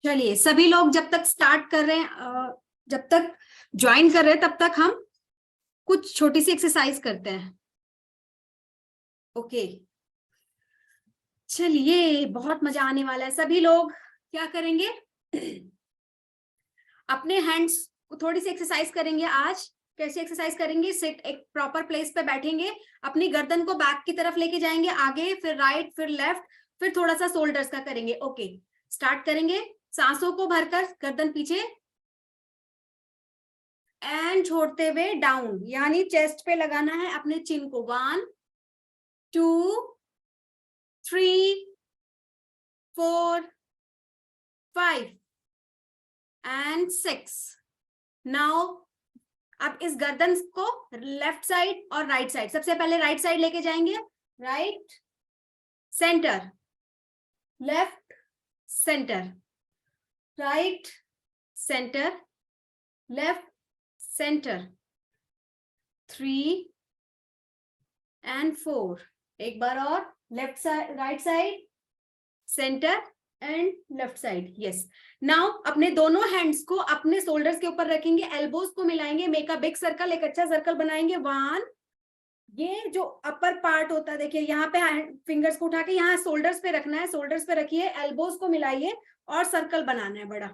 चलिए सभी लोग जब तक स्टार्ट कर रहे हैं, जब तक ज्वाइन कर रहे हैं तब तक हम कुछ छोटी सी एक्सरसाइज करते हैं। ओके, चलिए बहुत मजा आने वाला है। सभी लोग क्या करेंगे, अपने हैंड्स को थोड़ी सी एक्सरसाइज करेंगे। आज कैसे एक्सरसाइज करेंगे, सिट एक प्रॉपर प्लेस पे बैठेंगे, अपनी गर्दन को बैक की तरफ लेके जाएंगे, आगे फिर राइट फिर लेफ्ट, फिर थोड़ा सा शोल्डर्स का करेंगे। ओके, स्टार्ट करेंगे। सांसों को भरकर गर्दन पीछे एंड छोड़ते हुए डाउन, यानी चेस्ट पे लगाना है अपने चिन को। 1 2 3 4 5 एंड 6। नाउ अब इस गर्दन को लेफ्ट साइड और राइट साइड, सबसे पहले राइट साइड लेके जाएंगे। Right centre, left centre, right centre, left centre, 3 and 4। एक बार और, left side, right side, centre and left side. Yes, now अपने दोनों हैंड्स को अपने शोल्डर्स के ऊपर रखेंगे, एल्बोज को मिलाएंगे, मेक अ बिग सर्कल, एक अच्छा सर्कल बनाएंगे। 1, ये जो अपर पार्ट होता है देखिए, यहाँ पे फिंगर्स को उठा के यहाँ शोल्डर्स पे रखना है, शोल्डर्स पे रखिए, एल्बोज को मिलाइए और सर्कल बनाना है बड़ा।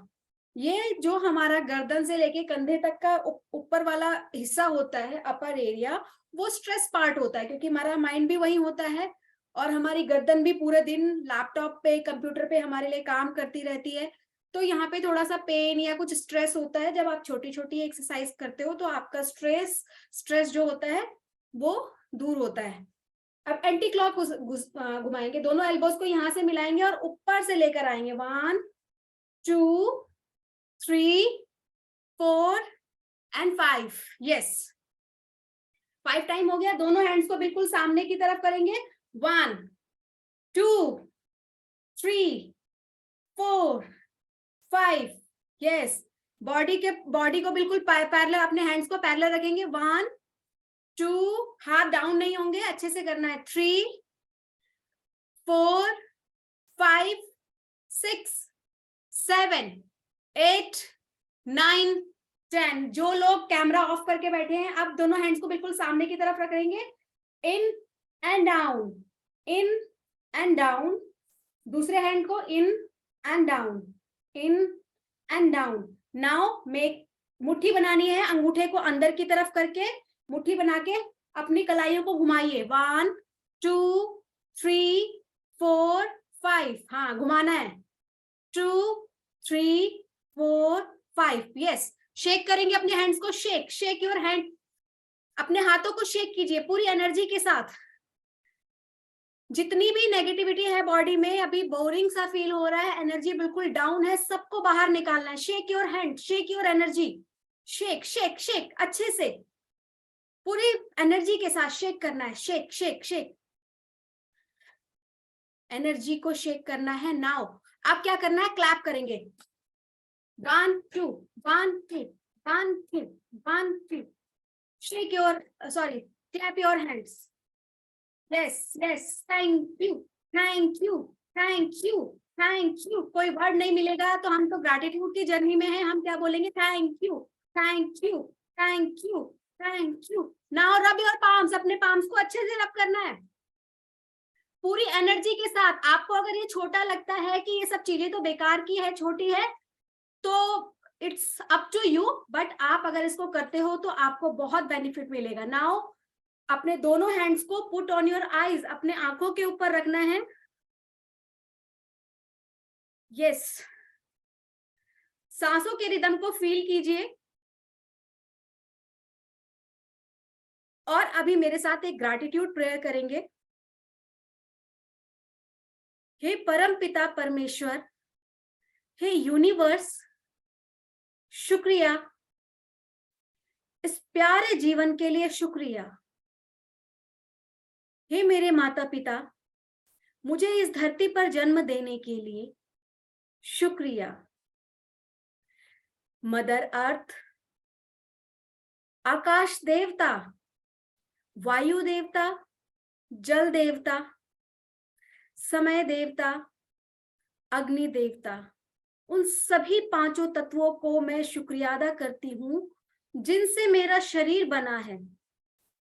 ये जो हमारा गर्दन से लेके कंधे तक का ऊपर वाला हिस्सा होता है, अपर एरिया, वो स्ट्रेस पार्ट होता है, क्योंकि हमारा माइंड भी वही होता है और हमारी गर्दन भी पूरे दिन लैपटॉप पे, कंप्यूटर पे हमारे लिए काम करती रहती है। तो यहाँ पे थोड़ा सा पेन या कुछ स्ट्रेस होता है। जब आप छोटी छोटी एक्सरसाइज करते हो तो आपका स्ट्रेस जो होता है वो दूर होता है। अब एंटी क्लॉक घुमाएंगे, दोनों एल्बोज को यहाँ से मिलाएंगे और ऊपर से लेकर आएंगे। 1 2 3 4 एंड 5। यस, 5 टाइम हो गया। दोनों हैंड्स को बिल्कुल सामने की तरफ करेंगे। 1 2 3 4 5। यस, बॉडी को बिल्कुल पैरेलल, अपने हैंड्स को पैरेलल रखेंगे। 1 2, हाथ डाउन नहीं होंगे, अच्छे से करना है। 3 4 5 6 7 8 9 10। जो लोग कैमरा ऑफ करके बैठे हैं, अब दोनों हैंड्स को बिल्कुल सामने की तरफ रखेंगे। In and down, in and down. दूसरे हैंड को in and down, in and down. Now make, मुट्ठी बनानी है, अंगूठे को अंदर की तरफ करके मुट्ठी बना के अपनी कलाइयों को घुमाइए। 1 2 3 4 5। हाँ, घुमाना है। 2 3 4 5। यस, शेक करेंगे अपने हैंड्स को, शेक योर हैंड, अपने हाथों को शेक कीजिए पूरी एनर्जी के साथ। जितनी भी नेगेटिविटी है बॉडी में, अभी बोरिंग सा फील हो रहा है, एनर्जी बिल्कुल डाउन है, सबको बाहर निकालना है। Shake your hand, shake your energy, shake shake shake, अच्छे से पूरी एनर्जी के साथ शेक करना है। शेक शेक शेक, एनर्जी को शेक करना है। नाउ अब क्या करना है, क्लैप करेंगे। 1 2 1 2 1 2 1 2। Shake your, sorry, clap your hands. Yes yes, thank you thank you thank you thank you. कोई वर्ड नहीं मिलेगा तो हम तो ग्रैटिट्यूड की जर्नी में है, हम क्या बोलेंगे, thank you thank you thank you thank you. Now rub your palms, अपने पाम्स को अच्छे से रब करना है पूरी एनर्जी के साथ। आपको अगर ये छोटा लगता है कि ये सब चीजें तो बेकार की है, छोटी है, तो it's up to you, but आप अगर इसको करते हो तो आपको बहुत बेनिफिट मिलेगा। नाउ अपने दोनों हैंड्स को पुट ऑन योर आईज, अपने आंखों के ऊपर रखना है। यस, सांसों के रिदम को फील कीजिए और अभी मेरे साथ एक ग्रैटिट्यूड प्रेयर करेंगे। हे परम पिता परमेश्वर, हे यूनिवर्स, शुक्रिया, इस प्यारे जीवन के लिए शुक्रिया। हे मेरे माता पिता, मुझे इस धरती पर जन्म देने के लिए शुक्रिया। मदर अर्थ, आकाश देवता, वायु देवता, जल देवता, समय देवता, अग्नि देवता, उन सभी पांचों तत्वों को मैं शुक्रिया अदा करती हूँ जिनसे मेरा शरीर बना है।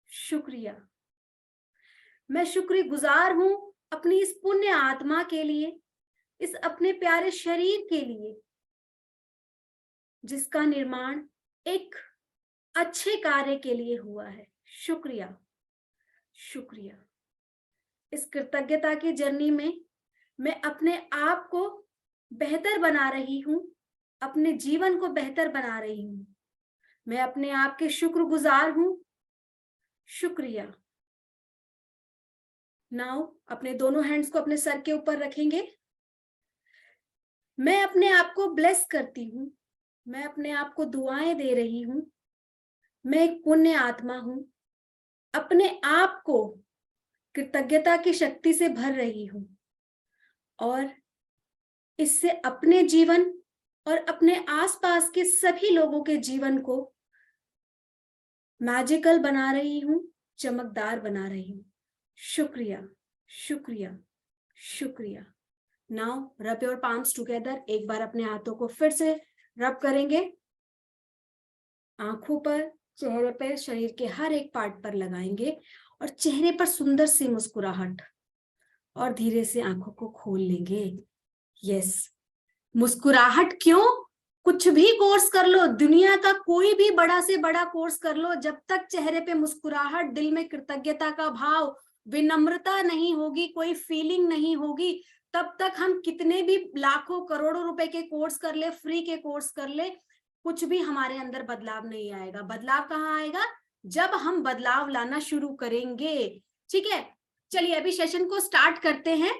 शुक्रिया। मैं शुक्रगुजार हूँ अपनी इस पुण्य आत्मा के लिए, इस अपने प्यारे शरीर के लिए, जिसका निर्माण एक अच्छे कार्य के लिए हुआ है। शुक्रिया, शुक्रिया। इस कृतज्ञता की जर्नी में मैं अपने आप को बेहतर बना रही हूँ, अपने जीवन को बेहतर बना रही हूँ। मैं अपने आप के शुक्रगुजार हूँ। शुक्रिया। नाउ अपने दोनों हैंड्स को अपने सर के ऊपर रखेंगे। मैं अपने आप को ब्लेस करती हूँ, मैं अपने आप को दुआएं दे रही हूँ। मैं एक पुण्य आत्मा हूँ, अपने आप को कृतज्ञता की शक्ति से भर रही हूँ और इससे अपने जीवन और अपने आसपास के सभी लोगों के जीवन को मैजिकल बना रही हूँ, चमकदार बना रही हूँ। शुक्रिया, शुक्रिया, शुक्रिया। Now rub your palms together. एक बार अपने हाथों को फिर से रब करेंगे, आंखों पर, चेहरे पर, शरीर के हर एक पार्ट पर लगाएंगे और चेहरे पर सुंदर सी मुस्कुराहट और धीरे से आंखों को खोल लेंगे। यस, मुस्कुराहट क्यों? कुछ भी कोर्स कर लो, दुनिया का कोई भी बड़ा से बड़ा कोर्स कर लो, जब तक चेहरे पे मुस्कुराहट, दिल में कृतज्ञता का भाव, विनम्रता नहीं होगी, कोई फीलिंग नहीं होगी, तब तक हम कितने भी लाखों करोड़ों रुपए के कोर्स कर ले, फ्री के कोर्स कर ले, कुछ भी हमारे अंदर बदलाव नहीं आएगा। बदलाव कहाँ आएगा? जब हम बदलाव लाना शुरू करेंगे। ठीक है, चलिए अभी सेशन को स्टार्ट करते हैं।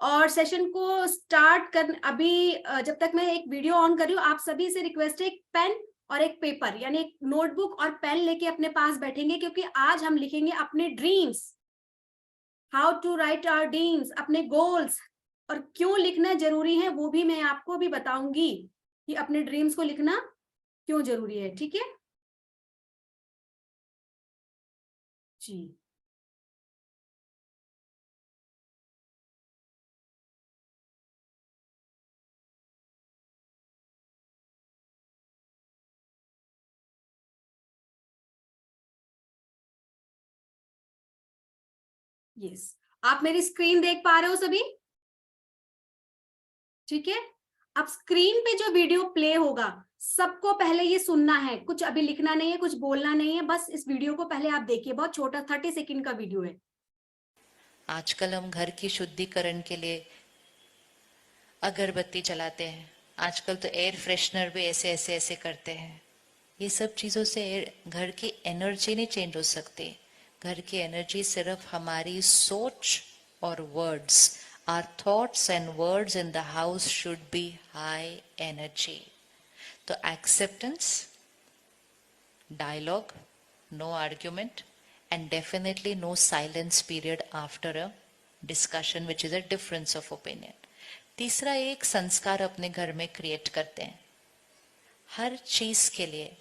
और सेशन को स्टार्ट कर, अभी जब तक मैं एक वीडियो ऑन कर रही हूँ, आप सभी से रिक्वेस्ट है एक पेन और एक पेपर यानी एक नोटबुक और पेन लेके अपने पास बैठेंगे, क्योंकि आज हम लिखेंगे अपने dreams, how to write our dreams, अपने गोल्स। और क्यों लिखना जरूरी है वो भी मैं आपको भी बताऊंगी कि अपने ड्रीम्स को लिखना क्यों जरूरी है। ठीक है जी। यस, आप मेरी स्क्रीन देख पा रहे हो सभी? ठीक है, अब स्क्रीन पे जो वीडियो प्ले होगा सबको पहले ये सुनना है, कुछ अभी लिखना नहीं है, कुछ बोलना नहीं है, बस इस वीडियो को पहले आप देखिए। बहुत छोटा 30 सेकंड का वीडियो है। आजकल हम घर की शुद्धिकरण के लिए अगरबत्ती जलाते हैं, आजकल तो एयर फ्रेशनर भी ऐसे ऐसे ऐसे करते हैं। ये सब चीज़ों से घर की एनर्जी नहीं चेंज हो सकती। घर की एनर्जी सिर्फ हमारी सोच और words, our thoughts and words in the house should be high energy. तो acceptance, dialogue, no argument, and definitely no silence period after a discussion which is a difference of opinion. तीसरा, एक संस्कार अपने घर में क्रिएट करते हैं। हर चीज के लिए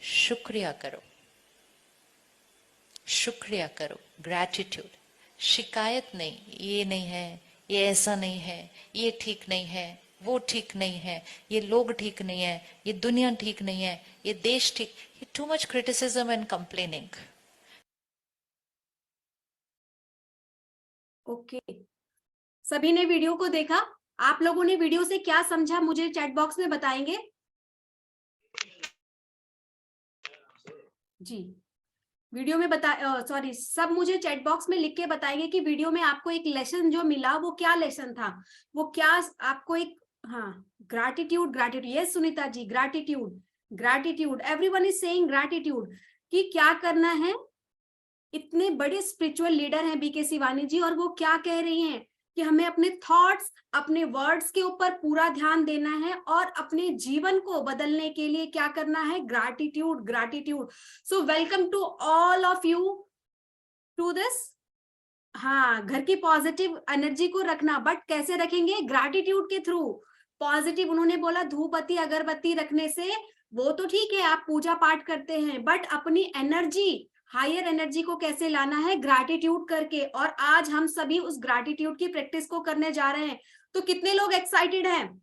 शुक्रिया करो, शुक्रिया करो, ग्रैटिट्यूड। शिकायत नहीं, ये नहीं है, ये ऐसा नहीं है, ये ठीक नहीं है, वो ठीक नहीं है, ये लोग ठीक नहीं है, ये दुनिया ठीक नहीं है, ये देश ठीक, ये too much criticism and complaining. Okay, सभी ने वीडियो को देखा? आप लोगों ने वीडियो से क्या समझा मुझे चैट बॉक्स में बताएंगे जी। वीडियो में सॉरी, सब मुझे चैट बॉक्स में लिख के बताएंगे कि वीडियो में आपको एक लेसन जो मिला वो क्या लेसन था, वो क्या आपको एक, हाँ, gratitude, gratitude. Yes Sunita ji, gratitude, gratitude, everyone is saying gratitude. कि क्या करना है, इतने बड़े स्पिरिचुअल लीडर हैं बीके शिवानी जी, और वो क्या कह रही हैं कि हमें अपने थॉट्स, अपने वर्ड्स के ऊपर पूरा ध्यान देना है और अपने जीवन को बदलने के लिए क्या करना है, gratitude, gratitude. So welcome to all of you to this. हाँ, घर की पॉजिटिव एनर्जी को रखना, बट कैसे रखेंगे? ग्रैटिट्यूड के थ्रू। पॉजिटिव, उन्होंने बोला धूपबत्ती अगरबत्ती रखने से, वो तो ठीक है, आप पूजा पाठ करते हैं, बट अपनी एनर्जी, हायर एनर्जी को कैसे लाना है? ग्रैटिट्यूड करके। और आज हम सभी उस ग्रैटिट्यूड की प्रैक्टिस को करने जा रहे हैं। तो कितने लोग एक्साइटेड हैं?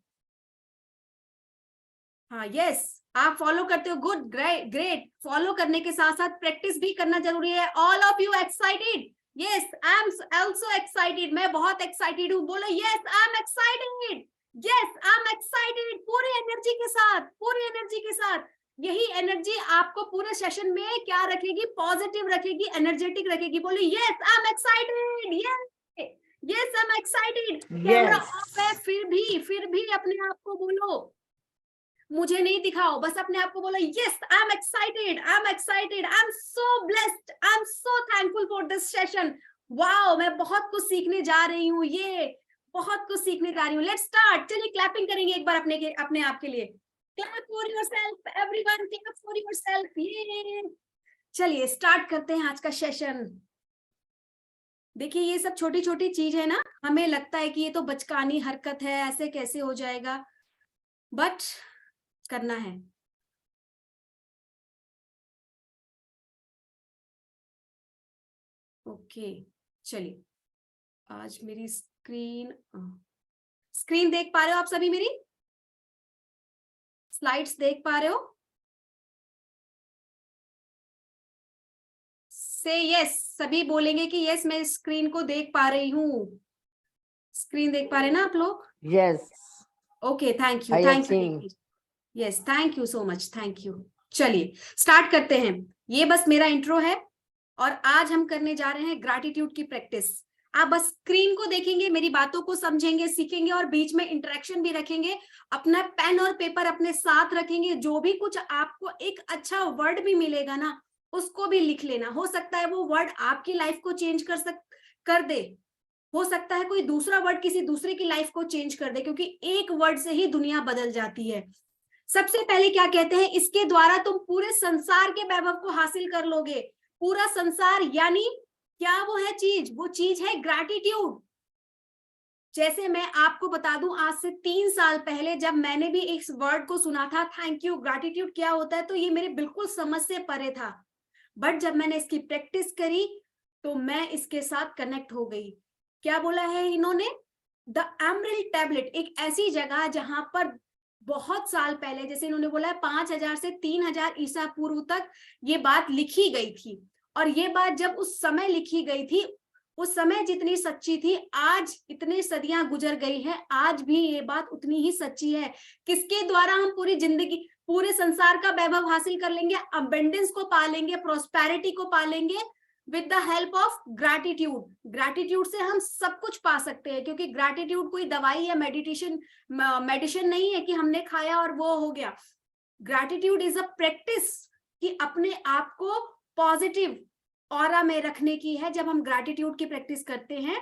हाँ यस, आप फॉलो करते हो, गुड, ग्रेट ग्रेट। फॉलो करने के साथ साथ प्रैक्टिस भी करना जरूरी है। All of you excited? Yes, I am also excited, मैं बहुत एक्साइटेड हूँ। बोलो yes, I am excited, yes I am excited, पूरी एनर्जी के साथ, पूरी एनर्जी के साथ। यही एनर्जी आपको पूरे सेशन में क्या रखेगी? पॉजिटिव रखेगी, एनर्जेटिक रखेगी। बोलो yes I am excited, yes yes I am excited. Camera off है, फिर भी अपने आप को बोलो, मुझे नहीं दिखाओ, बस अपने आप को बोलो yes I am excited, I am excited, I am so blessed, I am so thankful for this session. Wow, मैं बहुत कुछ सीखने जा रही हूँ, ये बहुत कुछ सीखने जा रही हूँ। Let's start. चलिए क्लैपिंग करेंगे एक बार अपने आप के लिए। Clap for yourself everyone, clap for yourself. ये चलिए स्टार्ट करते हैं आज का सेशन। देखिए ये सब छोटी छोटी चीज है ना, हमें लगता है कि ये तो बचकानी हरकत है, ऐसे कैसे हो जाएगा, बट करना है। ओके चलिए, आज मेरी स्क्रीन देख पा रहे हो आप सभी? मेरी स्लाइड्स देख पा रहे हो? से यस, सभी बोलेंगे कि यस मैं स्क्रीन को देख पा रही हूँ। स्क्रीन देख पा रहे हैं ना आप लोग? Yes, okay, thank you, I am thank you. seeing. Yes, thank you so much, thank you. चलिए स्टार्ट करते हैं। ये बस मेरा इंट्रो है और आज हम करने जा रहे हैं ग्रैटिट्यूड की प्रैक्टिस। आप बस स्क्रीन को देखेंगे, मेरी बातों को समझेंगे, सीखेंगे और बीच में इंटरेक्शन भी रखेंगे। अपना पेन और पेपर अपने साथ रखेंगे। जो भी कुछ आपको एक अच्छा वर्ड भी मिलेगा ना, उसको भी लिख लेना। हो सकता है वो वर्ड आपकी लाइफ को चेंज कर दे, हो सकता है कोई दूसरा वर्ड किसी दूसरे की लाइफ को चेंज कर दे, क्योंकि एक वर्ड से ही दुनिया बदल जाती है। सबसे पहले क्या कहते हैं, इसके द्वारा तुम पूरे संसार के वैभव को हासिल कर लोगे। पूरा संसार यानी क्या वो है चीज? वो चीज है ग्रैटिट्यूड। जैसे मैं आपको बता दूं, आज से 3 साल पहले जब मैंने भी इस वर्ड को सुना था, थैंक यू, ग्रैटिट्यूड क्या होता है, तो ये मेरे बिल्कुल समझ से परे था। बट जब मैंने इसकी प्रैक्टिस करी तो मैं इसके साथ कनेक्ट हो गई। क्या बोला है इन्होंने? द एमरल्ड टैबलेट, एक ऐसी जगह जहां पर बहुत साल पहले, जैसे इन्होंने बोला है 5000 से 3000 ईसा पूर्व तक ये बात लिखी गई थी। और ये बात जब उस समय लिखी गई थी, उस समय जितनी सच्ची थी, आज इतने सदियां गुजर गई हैं, आज भी ये बात उतनी ही सच्ची है। किसके द्वारा हम पूरी जिंदगी, पूरे संसार का वैभव हासिल कर लेंगे, अबंडेंस को पालेंगे, प्रोस्पेरिटी को पालेंगे, with the help of gratitude. Gratitude से हम सब कुछ पा सकते हैं, क्योंकि ग्रैटिट्यूड कोई दवाई या मेडिसिन नहीं है कि हमने खाया और वो हो गया। ग्रैटिट्यूड इज अ प्रैक्टिस कि अपने आप को पॉजिटिव ऑरा में रखने की है। जब हम ग्रैटिट्यूड की प्रैक्टिस करते हैं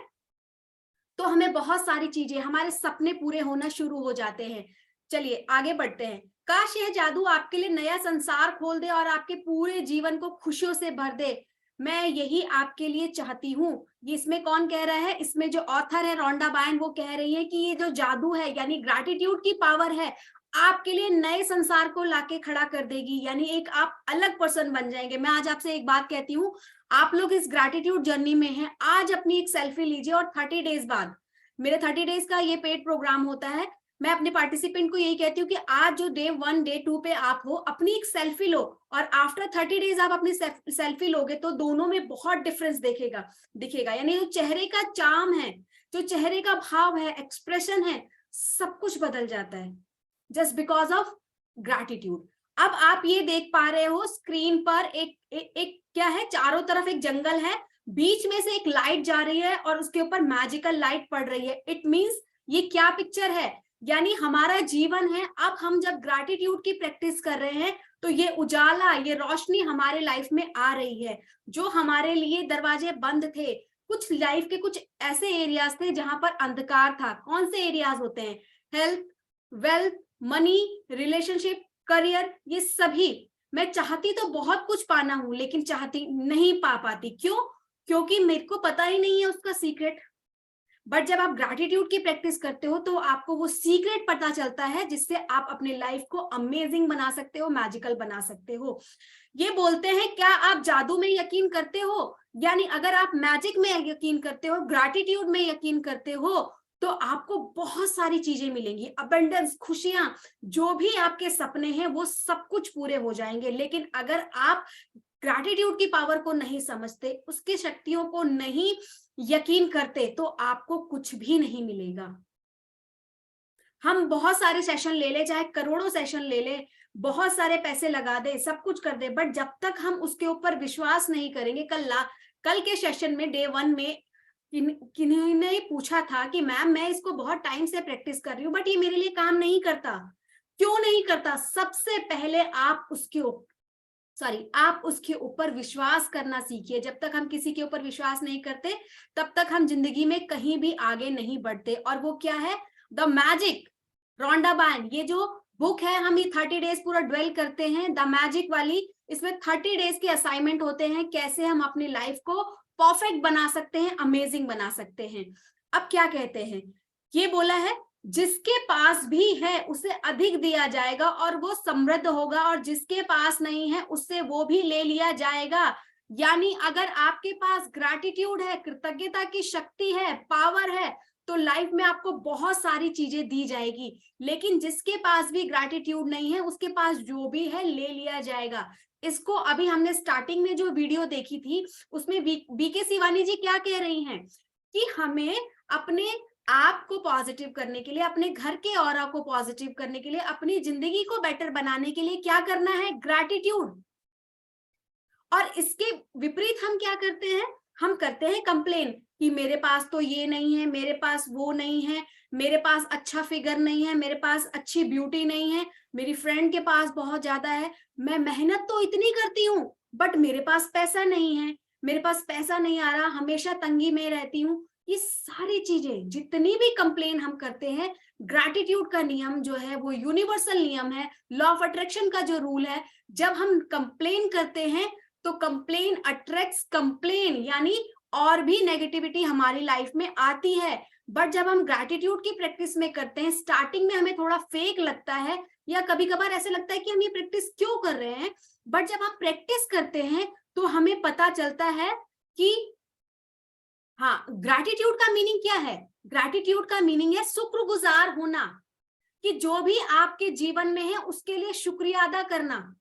तो हमें बहुत सारी चीजें, हमारे सपने पूरे होना शुरू हो जाते हैं। चलिए आगे बढ़ते हैं। काश यह जादू आपके लिए नया संसार खोल दे और आपके पूरे जीवन को खुशियों से भर दे। मैं यही आपके लिए चाहती हूँ। ये इसमें कौन कह रहा है? इसमें जो ऑथर है रोंडा बायन, वो कह रही है कि ये जो जादू है, यानी ग्रैटिट्यूड की पावर है, आपके लिए नए संसार को लाके खड़ा कर देगी। यानी एक आप अलग पर्सन बन जाएंगे। मैं आज आपसे एक बात कहती हूँ, आप लोग इस ग्रैटिट्यूड जर्नी में हैं। आज अपनी एक सेल्फी लीजिए और 30 डेज बाद, मेरे 30 डेज का ये पेड प्रोग्राम होता है, मैं अपने पार्टिसिपेंट को यही कहती हूँ कि आज जो डे 1 डे 2 पे आप हो, अपनी एक सेल्फी लो और आफ्टर 30 डेज आप अपनी सेल्फी लोगे तो दोनों में बहुत डिफरेंस दिखेगा। यानी जो चेहरे का चार्म है, जो चेहरे का भाव है, एक्सप्रेशन है, सब कुछ बदल जाता है जस्ट बिकॉज ऑफ ग्रैटिट्यूड। अब आप ये देख पा रहे हो स्क्रीन पर एक क्या है, चारों तरफ एक जंगल है, बीच में से एक लाइट जा रही है और उसके ऊपर मैजिकल लाइट पड़ रही है। इट मींस ये क्या पिक्चर है? यानी हमारा जीवन है। अब हम जब ग्रैटिट्यूड की प्रैक्टिस कर रहे हैं तो ये उजाला, ये रोशनी हमारे लाइफ में आ रही है। जो हमारे लिए दरवाजे बंद थे, कुछ लाइफ के कुछ ऐसे एरियाज थे जहां पर अंधकार था। कौन से एरियाज होते हैं? Health, wealth, money, relationship, career, ये सभी। मैं चाहती तो बहुत कुछ पाना हूं, लेकिन चाहती नहीं पा पाती। क्यों? क्योंकि मेरे को पता ही नहीं है उसका सीक्रेट। बट जब आप ग्रैटिट्यूड की प्रैक्टिस करते हो तो आपको वो सीक्रेट पता चलता है, जिससे आप अपने लाइफ को अमेजिंग बना सकते हो, मैजिकल बना सकते हो। ये बोलते हैं, क्या आप जादू में यकीन करते हो? यानी अगर आप मैजिक में यकीन करते हो, ग्रैटिट्यूड में यकीन करते हो, तो आपको बहुत सारी चीजें मिलेंगी, अबंडेंस, खुशियां, जो भी आपके सपने हैं वो सब कुछ पूरे हो जाएंगे। लेकिन अगर आप ग्रैटिट्यूड की पावर को नहीं समझते, उसकी शक्तियों को नहीं यकीन करते, तो आपको कुछ भी नहीं मिलेगा। हम बहुत सारे सेशन ले ले, चाहे करोड़ों सेशन ले ले, बहुत सारे पैसे लगा दे, सब कुछ कर दे, बट जब तक हम उसके ऊपर विश्वास नहीं करेंगे। कल के सेशन में डे 1 में किन्हीं ने पूछा था कि मैम मैं इसको बहुत टाइम से प्रैक्टिस कर रही हूँ बट ये मेरे लिए काम नहीं करता। क्यों नहीं करता? सबसे पहले आप उसके ऊपर विश्वास करना सीखिए। जब तक हम किसी के ऊपर विश्वास नहीं करते तब तक हम जिंदगी में कहीं भी आगे नहीं बढ़ते। और वो क्या है? द मैजिक, रोंडा बायन, ये जो बुक है, हम ये 30 डेज पूरा ड्वेल करते हैं, द मैजिक वाली। इसमें 30 डेज के असाइनमेंट होते हैं, कैसे हम अपनी लाइफ को परफेक्ट बना सकते हैं, अमेजिंग बना सकते हैं। अब क्या कहते हैं? ये बोला है जिसके पास भी है उसे अधिक दिया जाएगा और वो समृद्ध होगा, और जिसके पास नहीं है उससे वो भी ले लिया जाएगा। यानी अगर आपके पास ग्रैटिट्यूड है, कृतज्ञता की शक्ति है, पावर है, तो लाइफ में आपको बहुत सारी चीजें दी जाएगी। लेकिन जिसके पास भी ग्रैटिट्यूड नहीं है उसके पास जो भी है ले लिया जाएगा। इसको अभी हमने स्टार्टिंग में जो वीडियो देखी थी उसमें बीके शिवानी जी क्या कह रही हैं कि हमें अपने आप को पॉजिटिव करने के लिए, अपने घर के ऑरा को पॉजिटिव करने के लिए, अपनी जिंदगी को बेटर बनाने के लिए क्या करना है? ग्रैटिट्यूड। और इसके विपरीत हम क्या करते हैं? हम करते हैं कंप्लेन कि मेरे पास तो ये नहीं है, मेरे पास वो नहीं है, मेरे पास अच्छा फिगर नहीं है, मेरे पास अच्छी ब्यूटी नहीं है, मेरी फ्रेंड के पास बहुत ज्यादा है, मैं मेहनत तो इतनी करती हूँ बट मेरे पास पैसा नहीं है, मेरे पास पैसा नहीं आ रहा, हमेशा तंगी में रहती हूँ। ये सारी चीजें, जितनी भी कंप्लेन हम करते हैं, ग्रैटिट्यूड का नियम जो है वो यूनिवर्सल नियम है, लॉ ऑफ अट्रैक्शन का जो रूल है, जब हम कंप्लेन करते हैं तो कंप्लेन अट्रैक्ट्स कंप्लेन, यानी और भी नेगेटिविटी हमारी लाइफ में आती है। बट जब हम ग्रैटिट्यूड की प्रैक्टिस में करते हैं, स्टार्टिंग में हमें थोड़ा फेक लगता है या कभी कभार ऐसे लगता है कि हम ये प्रैक्टिस क्यों कर रहे हैं, बट जब आप प्रैक्टिस करते हैं तो हमें पता चलता है कि हाँ, ग्रैटिट्यूड का मीनिंग क्या है? ग्रैटिट्यूड का मीनिंग है शुक्रगुजार होना, कि जो भी आपके जीवन में है उसके लिए शुक्रिया अदा करना।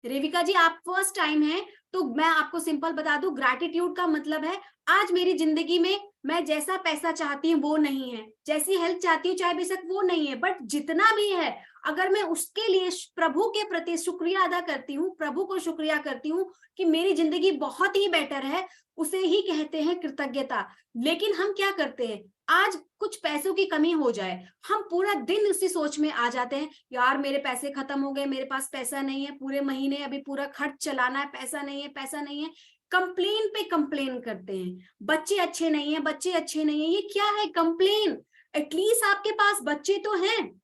रेविका जी, आप फर्स्ट टाइम है तो मैं आपको सिंपल बता दूं, ग्रैटिट्यूड का मतलब है आज मेरी जिंदगी में मैं जैसा पैसा चाहती हूँ वो नहीं है, जैसी हेल्थ चाहती हूँ चाहे बेशक वो नहीं है, बट जितना भी है अगर मैं उसके लिए प्रभु के प्रति शुक्रिया अदा करती हूँ, प्रभु को शुक्रिया करती हूँ कि मेरी जिंदगी बहुत ही बेटर है, उसे ही कहते हैं कृतज्ञता। लेकिन हम क्या करते हैं? आज कुछ पैसों की कमी हो जाए, हम पूरा दिन उसी सोच में आ जाते हैं, यार मेरे पैसे खत्म हो गए, मेरे पास पैसा नहीं है, पूरे महीने अभी पूरा खर्च चलाना है, पैसा नहीं है, पैसा नहीं है। कंप्लेन पे कंप्लेन करते हैं, बच्चे अच्छे नहीं है, बच्चे अच्छे नहीं है। ये क्या है? कंप्लेन। एटलीस्ट आपके पास बच्चे तो हैं।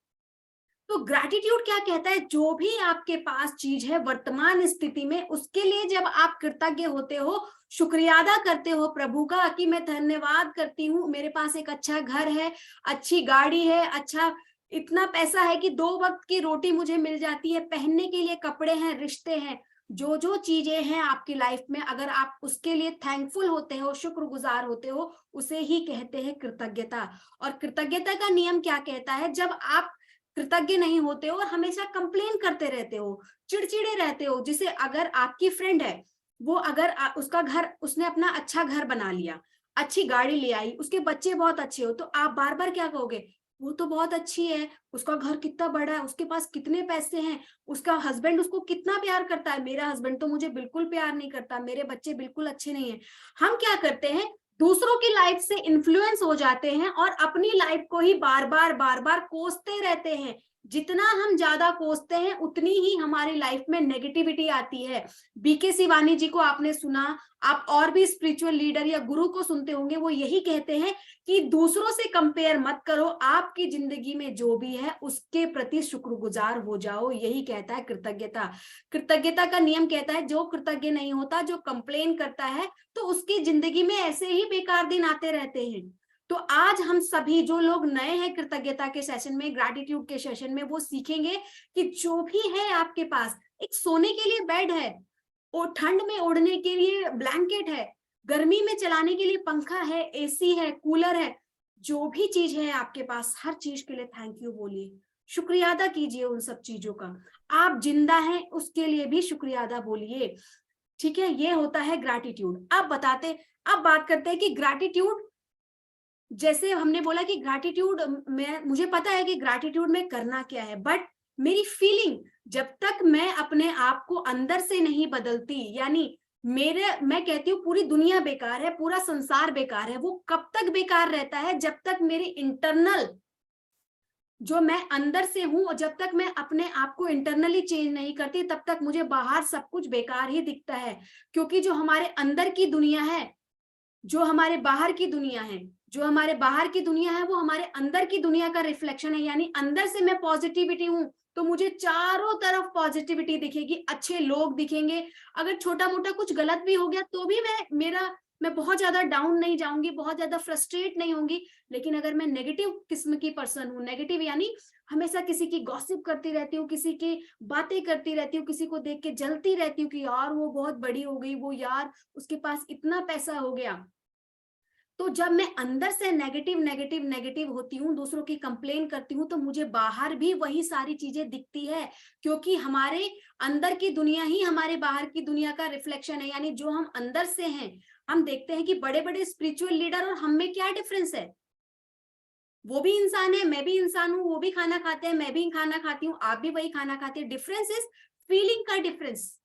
तो ग्रैटिट्यूड क्या कहता है? जो भी आपके पास चीज है वर्तमान स्थिति में, उसके लिए जब आप कृतज्ञ होते हो, शुक्रिया अदा करते हो प्रभु का कि मैं धन्यवाद करती हूँ, मेरे पास एक अच्छा घर है, अच्छी गाड़ी है, अच्छा इतना पैसा है कि 2 वक्त की रोटी मुझे मिल जाती है, पहनने के लिए कपड़े हैं, रिश्ते हैं, जो जो चीजें हैं आपकी लाइफ में, अगर आप उसके लिए थैंकफुल होते हो, शुक्रगुजार होते हो, उसे ही कहते हैं कृतज्ञता। और कृतज्ञता का नियम क्या कहता है? जब आप कृतज्ञ नहीं होते हो और हमेशा कंप्लेन करते रहते हो, चिड़चिड़े रहते हो, जिसे अगर आपकी फ्रेंड है, वो अगर उसका घर, उसने अपना अच्छा घर बना लिया, अच्छी गाड़ी ले आई, उसके बच्चे बहुत अच्छे हो, तो आप बार बार क्या कहोगे? वो तो बहुत अच्छी है, उसका घर कितना बड़ा है, उसके पास कितने पैसे हैं, उसका हस्बैंड उसको कितना प्यार करता है, मेरा हस्बैंड तो मुझे बिल्कुल प्यार नहीं करता, मेरे बच्चे बिल्कुल अच्छे नहीं है। हम क्या करते हैं? दूसरों की लाइफ से इन्फ्लुएंस हो जाते हैं और अपनी लाइफ को ही बार बार कोसते रहते हैं। जितना हम ज्यादा कोसते हैं उतनी ही हमारी लाइफ में नेगेटिविटी आती है। बीके शिवानी जी को आपने सुना, आप और भी स्पिरिचुअल लीडर या गुरु को सुनते होंगे, वो यही कहते हैं कि दूसरों से कंपेयर मत करो, आपकी जिंदगी में जो भी है उसके प्रति शुक्रगुजार हो जाओ। यही कहता है कृतज्ञता। कृतज्ञता का नियम कहता है जो कृतज्ञ नहीं होता, जो कंप्लेन करता है, तो उसकी जिंदगी में ऐसे ही बेकार दिन आते रहते हैं। तो आज हम सभी जो लोग नए हैं कृतज्ञता के सेशन में, ग्रैटिट्यूड के सेशन में, वो सीखेंगे कि जो भी है आपके पास, एक सोने के लिए बेड है, और ठंड में ओढ़ने के लिए ब्लैंकेट है, गर्मी में चलाने के लिए पंखा है, एसी है, कूलर है, जो भी चीज है आपके पास, हर चीज के लिए थैंक यू बोलिए, शुक्रिया अदा कीजिए उन सब चीजों का। आप जिंदा हैं उसके लिए भी शुक्रिया अदा बोलिए, ठीक है। ये होता है ग्रैटिट्यूड। अब बात करते हैं कि ग्रैटिट्यूड, जैसे हमने बोला कि ग्रैटिट्यूड में मुझे पता है कि ग्रैटिट्यूड में करना क्या है, बट मेरी फीलिंग जब तक मैं अपने आप को अंदर से नहीं बदलती, यानी मैं कहती हूँ पूरी दुनिया बेकार है, पूरा संसार बेकार है, वो कब तक बेकार रहता है? जब तक मेरी इंटरनल, जो मैं अंदर से हूं, और जब तक मैं अपने आप को इंटरनली चेंज नहीं करती, तब तक मुझे बाहर सब कुछ बेकार ही दिखता है। क्योंकि जो हमारे अंदर की दुनिया है, जो हमारे बाहर की दुनिया है, जो हमारे बाहर की दुनिया है, वो हमारे अंदर की दुनिया का रिफ्लेक्शन है। यानी अंदर से मैं पॉजिटिविटी हूं तो मुझे चारों तरफ पॉजिटिविटी दिखेगी, अच्छे लोग दिखेंगे। अगर छोटा मोटा कुछ गलत भी हो गया तो भी मैं बहुत ज्यादा डाउन नहीं जाऊंगी, बहुत ज्यादा फ्रस्ट्रेट नहीं होंगी। लेकिन अगर मैं नेगेटिव किस्म की पर्सन हूँ, नेगेटिव यानी हमेशा किसी की गॉसिप करती रहती हूँ, किसी की बातें करती रहती हूँ, किसी को देख के जलती रहती हूँ कि यार वो बहुत बड़ी हो गई, वो यार उसके पास इतना पैसा हो गया, तो जब मैं अंदर से नेगेटिव नेगेटिव नेगेटिव होती हूँ, दूसरों की कंप्लेन करती हूँ, तो मुझे बाहर भी वही सारी चीजें दिखती है। क्योंकि हमारे अंदर की दुनिया ही हमारे बाहर की दुनिया का रिफ्लेक्शन है। यानी जो हम अंदर से हैं, हम देखते हैं कि बड़े बड़े स्पिरिचुअल लीडर और हम में क्या डिफरेंस है। वो भी इंसान है, मैं भी इंसान हूँ, वो भी खाना खाते हैं, मैं भी खाना खाती हूँ, आप भी वही खाना खाते हैं। डिफरेंस इज फीलिंग का डिफरेंस।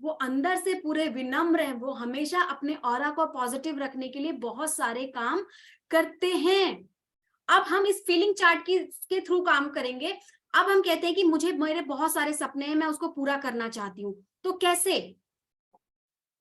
वो अंदर से पूरे विनम्र है, वो हमेशा अपने ऑरा को पॉजिटिव रखने के लिए बहुत सारे काम करते हैं। अब हम इस फीलिंग चार्ट के थ्रू काम करेंगे। अब हम कहते हैं कि मेरे बहुत सारे सपने हैं, मैं उसको पूरा करना चाहती हूँ, तो कैसे?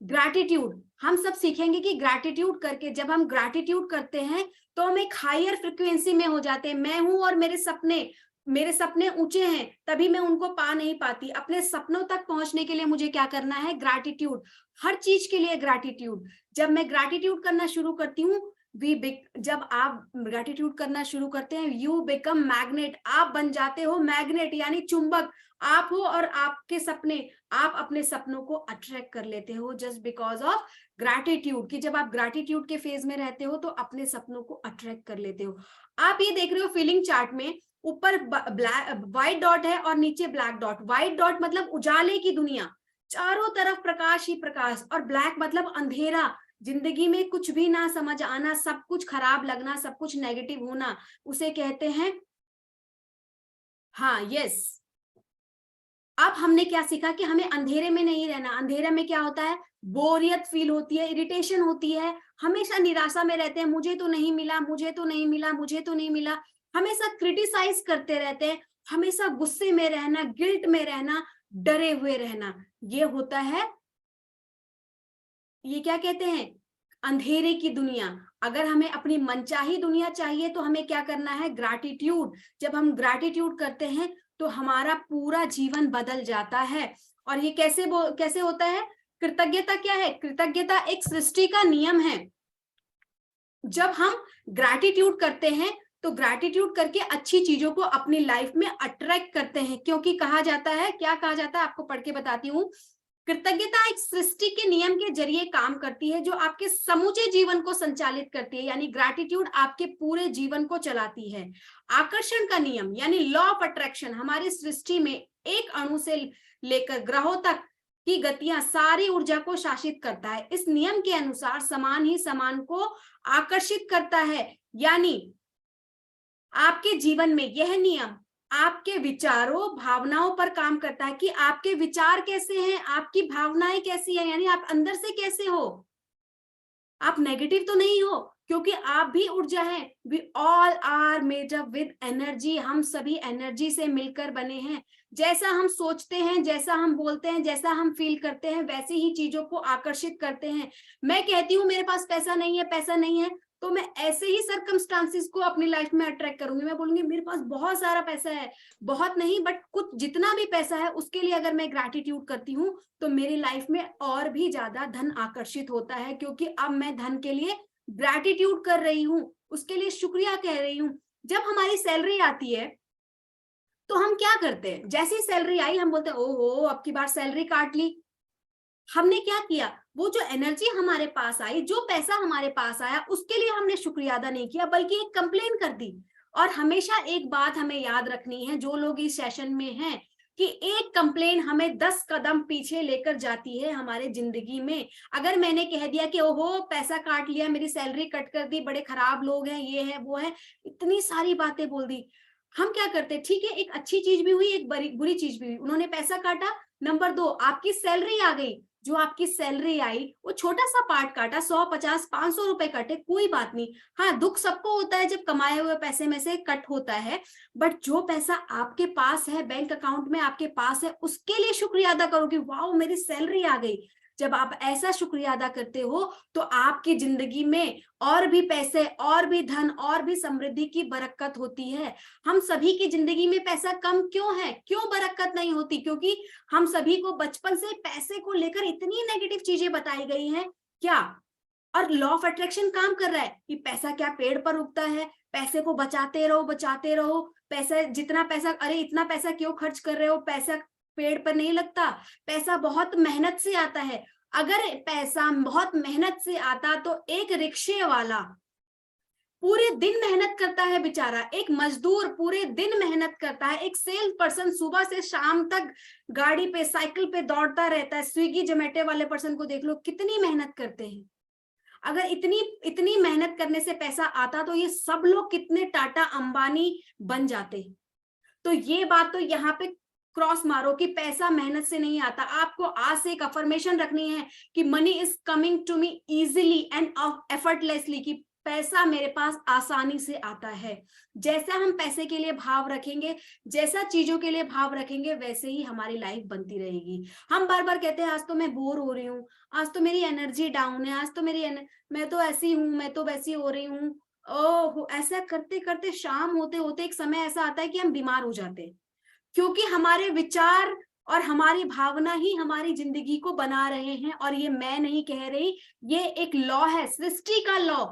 ग्रैटिट्यूड। हम सब सीखेंगे कि ग्रैटिट्यूड करके, जब हम ग्रैटिट्यूड करते हैं तो हम एक हायर फ्रिक्वेंसी में हो जाते हैं। मैं हूं और मेरे सपने ऊंचे हैं, तभी मैं उनको पा नहीं पाती। अपने सपनों तक पहुंचने के लिए मुझे क्या करना है? ग्रैटिट्यूड। हर चीज के लिए ग्रैटिट्यूड। जब मैं ग्रैटिट्यूड करना शुरू करती हूँ, जब आप ग्रैटिट्यूड करना शुरू करते हैं, यू बिकम मैग्नेट। आप बन जाते हो मैग्नेट, यानी चुंबक। आप हो और आपके सपने, आप अपने सपनों को अट्रैक्ट कर लेते हो जस्ट बिकॉज ऑफ ग्रैटिट्यूड। कि जब आप ग्रैटिट्यूड के फेज में रहते हो तो अपने सपनों को अट्रैक्ट कर लेते हो। आप ये देख रहे हो फीलिंग चार्ट में, ऊपर व्हाइट डॉट है और नीचे ब्लैक डॉट। व्हाइट डॉट मतलब उजाले की दुनिया, चारों तरफ प्रकाश ही प्रकाश, और ब्लैक मतलब अंधेरा, जिंदगी में कुछ भी ना समझ आना, सब कुछ खराब लगना, सब कुछ नेगेटिव होना, उसे कहते हैं, हाँ यस। अब हमने क्या सीखा कि हमें अंधेरे में नहीं रहना। अंधेरे में क्या होता है? बोरियत फील होती है, इरिटेशन होती है, हमेशा निराशा में रहते हैं, मुझे तो नहीं मिला, मुझे तो नहीं मिला, मुझे तो नहीं मिला। हमेशा क्रिटिसाइज करते रहते हैं, हमेशा गुस्से में रहना, गिल्ट में रहना, डरे हुए रहना। ये होता है, ये क्या कहते हैं? अंधेरे की दुनिया। अगर हमें अपनी मनचाही दुनिया चाहिए तो हमें क्या करना है? ग्रैटिट्यूड। जब हम ग्रैटिट्यूड करते हैं तो हमारा पूरा जीवन बदल जाता है। और ये कैसे होता है? कृतज्ञता क्या है? कृतज्ञता एक सृष्टि का नियम है। जब हम ग्रैटिट्यूड करते हैं तो ग्रैटिट्यूड करके अच्छी चीजों को अपनी लाइफ में अट्रैक्ट करते हैं। क्योंकि कहा जाता है, क्या कहा जाता है, आपको पढ़ के बताती हूँ। कृतज्ञता एक सृष्टि के नियम के जरिए काम करती है, जो आपके समूचे जीवन को संचालित करती है। यानी ग्रैटिट्यूड आपके पूरे जीवन को चलाती है। आकर्षण का नियम यानी लॉ ऑफ अट्रैक्शन हमारी सृष्टि में एक अणु से लेकर ग्रहों तक की गतियां, सारी ऊर्जा को शासित करता है। इस नियम के अनुसार समान ही समान को आकर्षित करता है। यानी आपके जीवन में यह नियम आपके विचारों भावनाओं पर काम करता है कि आपके विचार कैसे हैं, आपकी भावनाएं कैसी हैं, यानी आप अंदर से कैसे हो। आप नेगेटिव तो नहीं हो, क्योंकि आप भी ऊर्जा हैं। We all are made up with energy. हम सभी एनर्जी से मिलकर बने हैं। जैसा हम सोचते हैं, जैसा हम बोलते हैं, जैसा हम फील करते हैं, वैसे ही चीजों को आकर्षित करते हैं। मैं कहती हूँ मेरे पास पैसा नहीं है, पैसा नहीं है, तो मैं ऐसे ही सर्कमस्टांसिस को अपनी लाइफ में अट्रैक्ट करूंगी। मैं बोलूंगी मेरे पास बहुत सारा पैसा है, बहुत नहीं बट कुछ, जितना भी पैसा है उसके लिए अगर मैं ग्रैटिट्यूड करती हूँ तो मेरी लाइफ में और भी ज्यादा धन आकर्षित होता है। क्योंकि अब मैं धन के लिए ग्रैटिट्यूड कर रही हूँ, उसके लिए शुक्रिया कह रही हूँ। जब हमारी सैलरी आती है तो हम क्या करते हैं? जैसी सैलरी आई हम बोलते हैं ओहो अब की बार सैलरी काट ली। हमने क्या किया? वो जो एनर्जी हमारे पास आई, जो पैसा हमारे पास आया, उसके लिए हमने शुक्रिया अदा नहीं किया, बल्कि एक कंप्लेन कर दी। और हमेशा एक बात हमें याद रखनी है, जो लोग इस सेशन में हैं, कि एक कंप्लेन हमें 10 कदम पीछे लेकर जाती है हमारे जिंदगी में। अगर मैंने कह दिया कि ओहो पैसा काट लिया, मेरी सैलरी कट कर दी, बड़े खराब लोग हैं, ये है वो है, इतनी सारी बातें बोल दी, हम क्या करते, ठीक है एक अच्छी चीज भी हुई, एक बुरी चीज भी हुई, उन्होंने पैसा काटा, नंबर 2 आपकी सैलरी आ गई, जो आपकी सैलरी आई वो छोटा सा पार्ट काटा, 100 50 500 रुपए कटे, कोई बात नहीं। हाँ दुख सबको होता है जब कमाए हुए पैसे में से कट होता है, बट जो पैसा आपके पास है, बैंक अकाउंट में आपके पास है, उसके लिए शुक्रिया अदा करो कि वाओ मेरी सैलरी आ गई। जब आप ऐसा शुक्रिया अदा करते हो तो आपकी जिंदगी में और भी पैसे, और भी धन, और भी समृद्धि की बरकत होती है। हम सभी की जिंदगी में पैसा कम क्यों है, क्यों बरकत नहीं होती? क्योंकि हम सभी को बचपन से पैसे को लेकर इतनी नेगेटिव चीजें बताई गई हैं क्या, और लॉ ऑफ अट्रैक्शन काम कर रहा है कि पैसा क्या पेड़ पर उगता है, पैसे को बचाते रहो बचाते रहो, पैसा जितना पैसा, अरे इतना पैसा क्यों खर्च कर रहे हो, पैसा पेड़ पर नहीं लगता, पैसा बहुत मेहनत से आता है। अगर पैसा बहुत मेहनत से आता तो एक रिक्शे वाला पूरे दिन मेहनत करता है बेचारा, एक मजदूर पूरे दिन मेहनत करता है, एक सेल्स पर्सन सुबह से शाम तक गाड़ी पे साइकिल पे दौड़ता रहता है, स्विगी जोमेटो वाले पर्सन को देख लो कितनी मेहनत करते हैं। अगर इतनी इतनी मेहनत करने से पैसा आता तो ये सब लोग कितने टाटा अंबानी बन जाते। तो ये बात तो यहाँ पे क्रॉस मारो कि पैसा मेहनत से नहीं आता। आपको आज से एक अफर्मेशन रखनी है कि money is coming to me easily and effortlessly, कि पैसा मेरे पास आसानी से आता है। जैसा हम पैसे के लिए भाव रखेंगे, जैसा चीजों के लिए भाव रखेंगे, वैसे ही हमारी लाइफ बनती रहेगी। हम बार बार कहते हैं आज तो मैं बोर हो रही हूँ, आज तो मेरी एनर्जी डाउन है, आज तो मैं तो ऐसी हूँ, मैं तो वैसी हो रही हूँ। ओह, ऐसा करते करते शाम होते होते एक समय ऐसा आता है कि हम बीमार हो जाते हैं, क्योंकि हमारे विचार और हमारी भावना ही हमारी जिंदगी को बना रहे हैं। और ये मैं नहीं कह रही, ये एक लॉ है, सृष्टि का लॉ,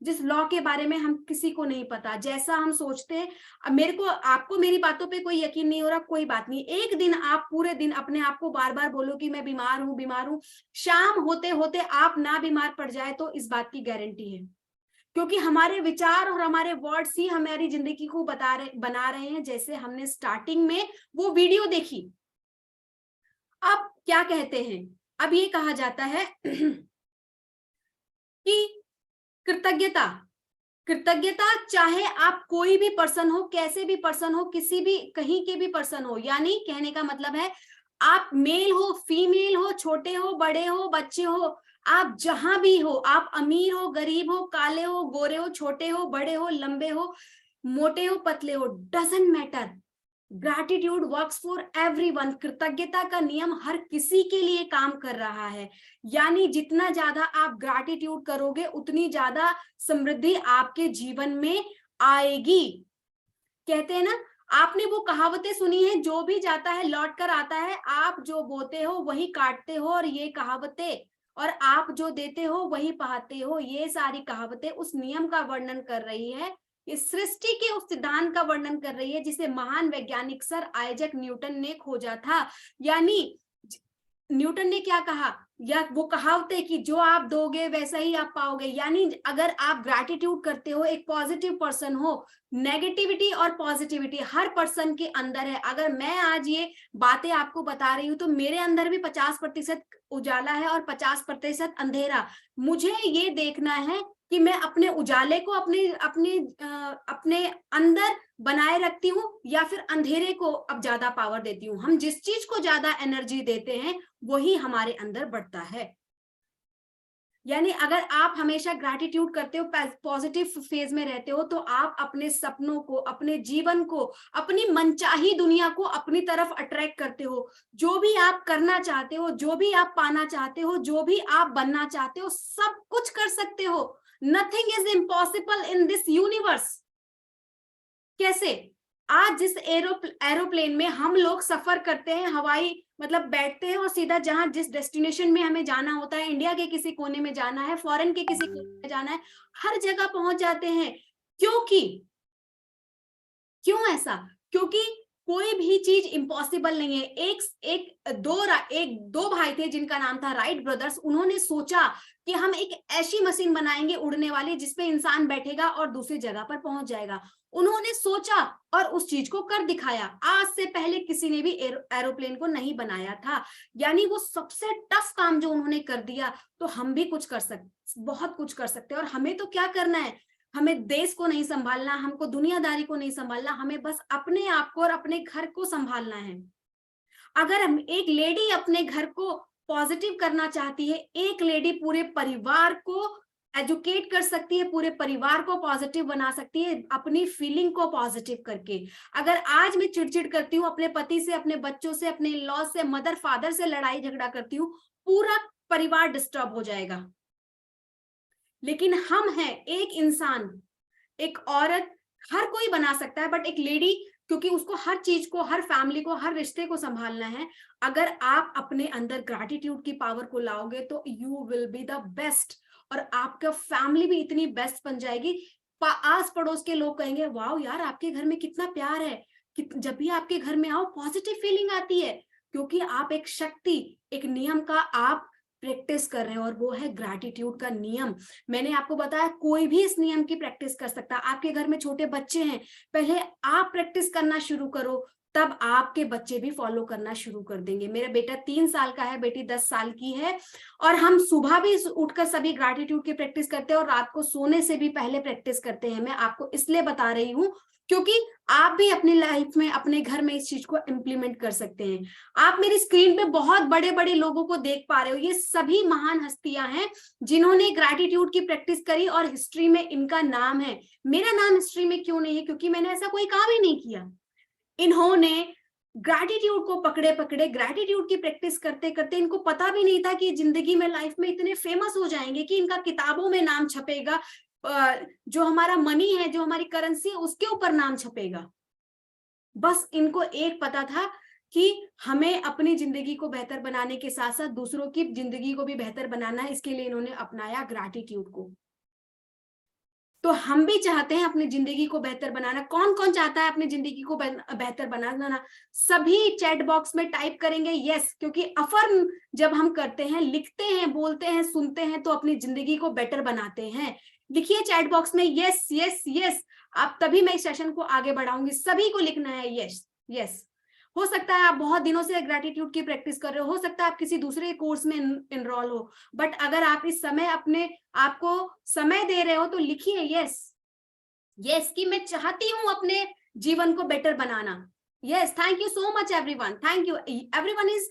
जिस लॉ के बारे में हम किसी को नहीं पता। जैसा हम सोचते हैं, अब मेरे को आपको मेरी बातों पे कोई यकीन नहीं हो रहा, कोई बात नहीं, एक दिन आप पूरे दिन अपने आप को बार बार बोलो कि मैं बीमार हूं बीमार हूं, शाम होते होते आप ना बीमार पड़ जाए तो इस बात की गारंटी है, क्योंकि हमारे विचार और हमारे वर्ड्स ही हमारी जिंदगी को बना रहे हैं। जैसे हमने स्टार्टिंग में वो वीडियो देखी, अब क्या कहते हैं, अब ये कहा जाता है कि कृतज्ञता, कृतज्ञता चाहे आप कोई भी पर्सन हो, कैसे भी पर्सन हो, किसी भी कहीं के भी पर्सन हो, यानी कहने का मतलब है आप मेल हो फीमेल हो, छोटे हो बड़े हो बच्चे हो, आप जहां भी हो, आप अमीर हो गरीब हो, काले हो गोरे हो, छोटे हो बड़े हो, लंबे हो मोटे हो पतले हो, doesn't matter, gratitude works for everyone. कृतज्ञता का नियम हर किसी के लिए काम कर रहा है, यानी जितना ज्यादा आप ग्रैटिट्यूड करोगे उतनी ज्यादा समृद्धि आपके जीवन में आएगी। कहते हैं ना, आपने वो कहावतें सुनी है, जो भी जाता है लौट कर आता है, आप जो बोते हो वही काटते हो, और ये कहावतें, और आप जो देते हो वही पाते हो, ये सारी कहावतें उस नियम का वर्णन कर रही है, इस सृष्टि के उस सिद्धांत का वर्णन कर रही है जिसे महान वैज्ञानिक सर आइजैक न्यूटन ने खोजा था। यानी न्यूटन ने क्या कहा, या वो कहावतें कि जो आप दोगे वैसा ही आप पाओगे, यानी अगर आप ग्रैटिट्यूड करते हो, एक पॉजिटिव पर्सन हो, नेगेटिविटी और पॉजिटिविटी हर पर्सन के अंदर है। अगर मैं आज ये बातें आपको बता रही हूँ तो मेरे अंदर भी 50% उजाला है और 50% अंधेरा। मुझे ये देखना है कि मैं अपने उजाले को अपने अपने अपने अंदर बनाए रखती हूँ या फिर अंधेरे को अब ज्यादा पावर देती हूँ। हम जिस चीज को ज्यादा एनर्जी देते हैं वही हमारे अंदर बढ़ता है। यानी अगर आप हमेशा ग्रैटिट्यूड करते हो, पॉजिटिव फेज में रहते हो, तो आप अपने सपनों को, अपने जीवन को, अपनी मनचाही दुनिया को अपनी तरफ अट्रैक्ट करते हो। जो भी आप करना चाहते हो, जो भी आप पाना चाहते हो, जो भी आप बनना चाहते हो, सब कुछ कर सकते हो। Nothing is impossible in this universe. कैसे? आज जिस एरोप्लेन में हम लोग सफर करते हैं, हवाई मतलब बैठते हैं और सीधा जहां जिस डेस्टिनेशन में हमें जाना होता है, इंडिया के किसी कोने में जाना है, फॉरेन के किसी कोने में जाना है, हर जगह पहुंच जाते हैं। क्योंकि क्यों ऐसा? क्योंकि कोई भी चीज इम्पॉसिबल नहीं है। एक दो भाई थे जिनका नाम था राइट ब्रदर्स। उन्होंने सोचा कि हम एक ऐसी मशीन बनाएंगे उड़ने वाली जिसपे इंसान बैठेगा और दूसरी जगह पर पहुंच जाएगा। उन्होंने सोचा और उस चीज को कर दिखाया। आज से पहले किसी ने भी एरोप्लेन को नहीं बनाया था। यानी वो सबसे टफ काम जो उन्होंने कर दिया, तो हम भी कुछ कर सकते, बहुत कुछ कर सकते हैं। और हमें तो क्या करना है, हमें देश को नहीं संभालना, हमको दुनियादारी को नहीं संभालना, हमें बस अपने आप को और अपने घर को संभालना है। अगर हम एक लेडी अपने घर को पॉजिटिव करना चाहती है, एक लेडी पूरे परिवार को एजुकेट कर सकती है, पूरे परिवार को पॉजिटिव बना सकती है अपनी फीलिंग को पॉजिटिव करके। अगर आज मैं चिड़चिड़ करती हूँ अपने पति से, अपने बच्चों से, अपने लॉ से, मदर फादर से लड़ाई झगड़ा करती हूँ, पूरा परिवार डिस्टर्ब हो जाएगा। लेकिन हम हैं एक इंसान, एक औरत, हर कोई बना सकता है, बट एक लेडी, क्योंकि उसको हर चीज को, हर फैमिली को, हर रिश्ते को संभालना है। अगर आप अपने अंदर ग्रैटिट्यूड की पावर को लाओगे तो you will be the best, और आपका फैमिली भी इतनी बेस्ट बन जाएगी। आस पड़ोस के लोग कहेंगे वाओ यार आपके घर में कितना प्यार है, जब भी आपके घर में आओ पॉजिटिव फीलिंग आती है, क्योंकि आप एक शक्ति, एक नियम का आप प्रैक्टिस कर रहे हैं, और वो है ग्रैटिट्यूड का नियम। मैंने आपको बताया कोई भी इस नियम की प्रैक्टिस कर सकता है। आपके घर में छोटे बच्चे हैं, पहले आप प्रैक्टिस करना शुरू करो, तब आपके बच्चे भी फॉलो करना शुरू कर देंगे। मेरा बेटा 3 साल का है, बेटी 10 साल की है, और हम सुबह भी उठकर सभी ग्रैटिट्यूड की प्रैक्टिस करते हैं और रात को सोने से भी पहले प्रैक्टिस करते हैं। मैं आपको इसलिए बता रही हूँ क्योंकि आप भी अपनी लाइफ में, अपने घर में इस चीज को इम्प्लीमेंट कर सकते हैं। आप मेरी स्क्रीन पे बहुत बड़े बड़े लोगों को देख पा रहे हो, ये सभी महान हस्तियां हैं जिन्होंने ग्रैटिट्यूड की प्रैक्टिस करी और हिस्ट्री में इनका नाम है। मेरा नाम हिस्ट्री में क्यों नहीं है? क्योंकि मैंने ऐसा कोई काम ही नहीं किया। इन्होंने ग्रैटिट्यूड को पकड़े पकड़े ग्रैटिट्यूड की प्रैक्टिस करते करते, इनको पता भी नहीं था कि जिंदगी में, लाइफ में इतने फेमस हो जाएंगे कि इनका किताबों में नाम छपेगा, जो हमारा मनी है, जो हमारी करेंसी है, उसके ऊपर नाम छपेगा। बस इनको एक पता था कि हमें अपनी जिंदगी को बेहतर बनाने के साथ साथ दूसरों की जिंदगी को भी बेहतर बनाना है, इसके लिए इन्होंने अपनाया ग्रैटिट्यूड को। तो हम भी चाहते हैं अपनी जिंदगी को बेहतर बनाना। कौन कौन चाहता है अपनी जिंदगी को बेहतर बनाना? सभी चैट बॉक्स में टाइप करेंगे यस, क्योंकि अफर्म जब हम करते हैं, लिखते हैं, बोलते हैं, सुनते हैं, तो अपनी जिंदगी को बेटर बनाते हैं। लिखिए चैट बॉक्स में यस यस यस, आप तभी मैं इस सेशन को आगे बढ़ाऊंगी। सभी को लिखना है यस यस। हो सकता है आप बहुत दिनों से ग्रैटिट्यूड की प्रैक्टिस कर रहे हो सकता है आप किसी दूसरे कोर्स में इनरोल हो, बट अगर आप इस समय अपने आपको समय दे रहे हो तो लिखिए यस यस कि मैं चाहती हूं अपने जीवन को better banana. Yes, thank you so much everyone, thank you, everyone is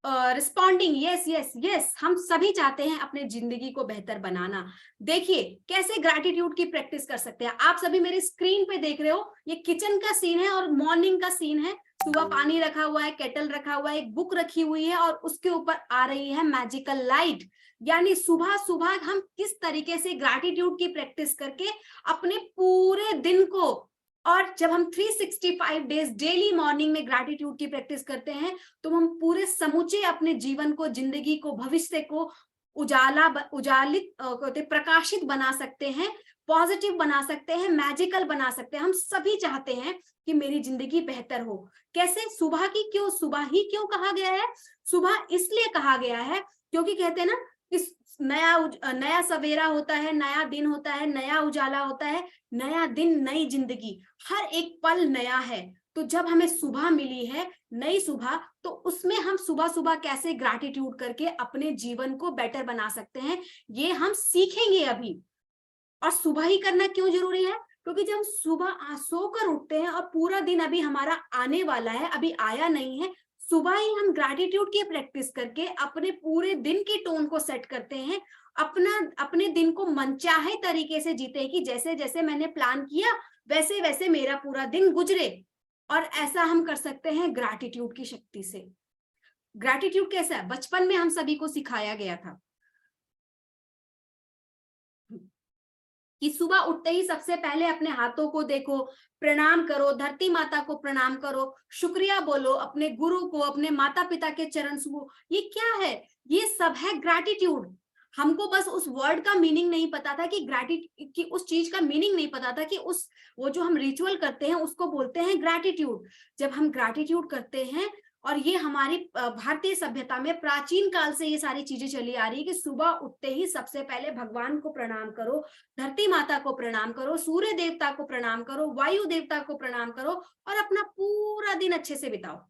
responding yes yes yes. हम सभी चाहते हैं अपने जिंदगी को बेहतर बनाना। देखिए कैसे ग्रैटिट्यूड की प्रैक्टिस कर सकते हैं। आप सभी मेरी स्क्रीन पे देख रहे हो, ये किचन का सीन है और मॉर्निंग का सीन है। सुबह पानी रखा हुआ है, केटल रखा हुआ है, एक बुक रखी हुई है, और उसके ऊपर आ रही है मैजिकल लाइट। यानी सुबह सुबह हम किस तरीके से ग्रैटिट्यूड की प्रैक्टिस करके अपने पूरे दिन को, और जब हम 365 डेज डेली मॉर्निंग में ग्रैटिट्यूड की प्रैक्टिस करते हैं तो हम पूरे समूचे अपने जीवन को, जिंदगी को, भविष्य को प्रकाशित बना सकते हैं, पॉजिटिव बना सकते हैं, मैजिकल बना सकते हैं। हम सभी चाहते हैं कि मेरी जिंदगी बेहतर हो। कैसे? सुबह की क्यों, सुबह ही क्यों कहा गया है? सुबह इसलिए कहा गया है क्योंकि कहते हैं ना कि नया सवेरा होता है, नया दिन होता है, नया उजाला होता है, नया दिन, नई जिंदगी, हर एक पल नया है। तो जब हमें सुबह मिली है, नई सुबह, तो उसमें हम सुबह सुबह कैसे ग्रैटिट्यूड करके अपने जीवन को बेटर बना सकते हैं, ये हम सीखेंगे अभी। और सुबह ही करना क्यों जरूरी है? क्योंकि जब हम सुबह सोकर उठते हैं और पूरा दिन अभी हमारा आने वाला है, अभी आया नहीं है, सुबह ही हम ग्रैटिट्यूड की प्रैक्टिस करके अपने पूरे दिन की टोन को सेट करते हैं, अपने दिन को मनचाहे तरीके से जीते कि जैसे जैसे मैंने प्लान किया वैसे वैसे मेरा पूरा दिन गुजरे। और ऐसा हम कर सकते हैं ग्रैटिट्यूड की शक्ति से। ग्रैटिट्यूड कैसा है? बचपन में हम सभी को सिखाया गया था कि सुबह उठते ही सबसे पहले अपने हाथों को देखो, प्रणाम करो, धरती माता को प्रणाम करो, शुक्रिया बोलो, अपने गुरु को, अपने माता पिता के चरण छुओ। ये क्या है? ये सब है ग्रैटिट्यूड। हमको बस उस वर्ड का मीनिंग नहीं पता था कि ग्रैटिट्यूड की, उस चीज का मीनिंग नहीं पता था कि उस वो जो हम रिचुअल करते हैं उसको बोलते हैं ग्रैटिट्यूड। जब हम ग्रैटिट्यूड करते हैं, और ये हमारी भारतीय सभ्यता में प्राचीन काल से ये सारी चीजें चली आ रही है कि सुबह उठते ही सबसे पहले भगवान को प्रणाम करो, धरती माता को प्रणाम करो, सूर्य देवता को प्रणाम करो, वायु देवता को प्रणाम करो, और अपना पूरा दिन अच्छे से बिताओ।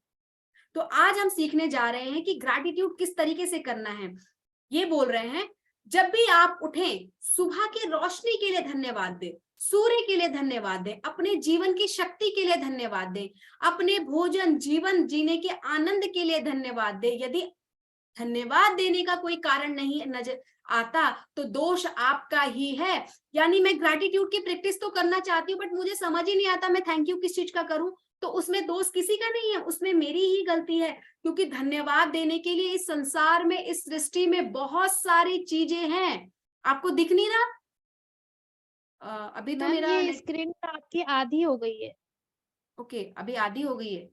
तो आज हम सीखने जा रहे हैं कि ग्रैटिट्यूड किस तरीके से करना है। ये बोल रहे हैं, जब भी आप उठें, सुबह की रोशनी के लिए धन्यवाद दें, सूर्य के लिए धन्यवाद दें, अपने जीवन की शक्ति के लिए धन्यवाद दें, अपने भोजन, जीवन जीने के आनंद के लिए धन्यवाद दें। यदि धन्यवाद देने का कोई कारण नहीं नजर आता तो दोष आपका ही है। यानी मैं ग्रैटिट्यूड की प्रैक्टिस तो करना चाहती हूँ, बट मुझे समझ ही नहीं आता मैं थैंक यू किस चीज का करूं, तो उसमें दोष किसी का नहीं है, उसमें मेरी ही गलती है। क्योंकि धन्यवाद देने के लिए इस संसार में, इस सृष्टि में बहुत सारी चीजें हैं। आपको दिख नहीं रहा? अभी तो मैम मेरा ये स्क्रीन पे आपकी आधी हो गई है। ओके, अभी आधी हो गई है।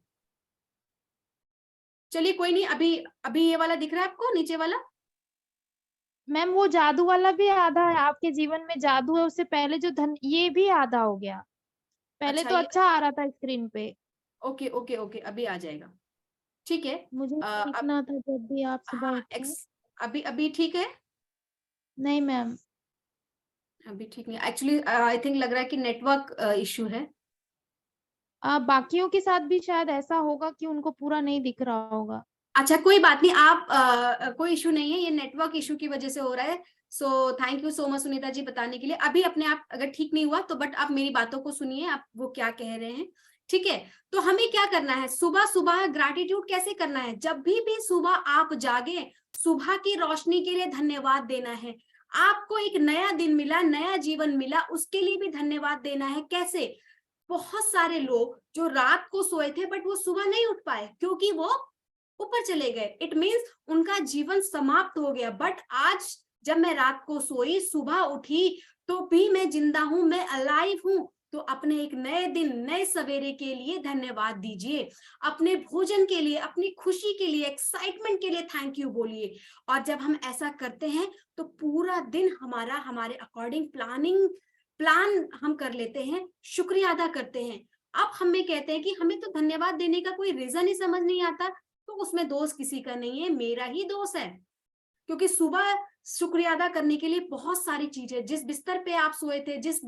चलिए कोई नहीं, अभी अभी ये वाला दिख रहा है आपको, नीचे वाला? मैम वो जादू वाला भी आधा है, आपके जीवन में जादू है, उससे पहले जो धन, ये भी आधा हो गया। पहले अच्छा, तो ये अच्छा आ रहा था स्क्रीन पे। ओके ओके ओके, अभी आ जाएगा। ठीक है। मुझे अब सीखना था जब भी आप सुबह हाँ, उठते। अभी अभी ठीक है? नहीं मैम। अभी ठीक नहीं, एक्चुअली आई थिंक लग रहा है कि नेटवर्क इशू है। बाकियों के साथ भी शायद ऐसा होगा कि उनको पूरा नहीं दिख रहा होगा। अच्छा कोई बात नहीं, आप कोई इशू नहीं है, ये नेटवर्क इशू की वजह से हो रहा है। So thank you so much Sunita ji बताने के लिए। अभी अपने आप अगर ठीक नहीं हुआ तो बट आप मेरी बातों को सुनिए, आप वो क्या कह रहे हैं। ठीक है, तो हमें क्या करना है, सुबह सुबह ग्रैटिट्यूड कैसे करना है। जब भी सुबह आप जागे, सुबह की रोशनी के लिए धन्यवाद देना है। आपको एक नया दिन मिला, नया जीवन मिला, उसके लिए भी धन्यवाद देना है। कैसे? बहुत सारे लोग जो रात को सोए थे बट वो सुबह नहीं उठ पाए क्योंकि वो ऊपर चले गए। इट मीन्स उनका जीवन समाप्त हो गया। बट आज जब मैं रात को सोई, सुबह उठी, तो भी मैं जिंदा हूं, मैं अलाइव हूं। तो अपने एक नए दिन, नए सवेरे के लिए धन्यवाद दीजिए। अपने भोजन के लिए, अपनी खुशी के लिए, एक्साइटमेंट के लिए थैंक यू बोलिए। और जब हम ऐसा करते हैं तो पूरा दिन हमारा हमारे अकॉर्डिंग प्लान हम कर लेते हैं, शुक्रिया अदा करते हैं। अब हमें कहते हैं कि हमें तो धन्यवाद देने का कोई रीजन ही समझ नहीं आता, तो उसमें दोष किसी का नहीं है, मेरा ही दोष है। क्योंकि सुबह शुक्रिया अदा करने के लिए बहुत सारी चीजें, जिस बिस्तर पे आप सोए थे, जिस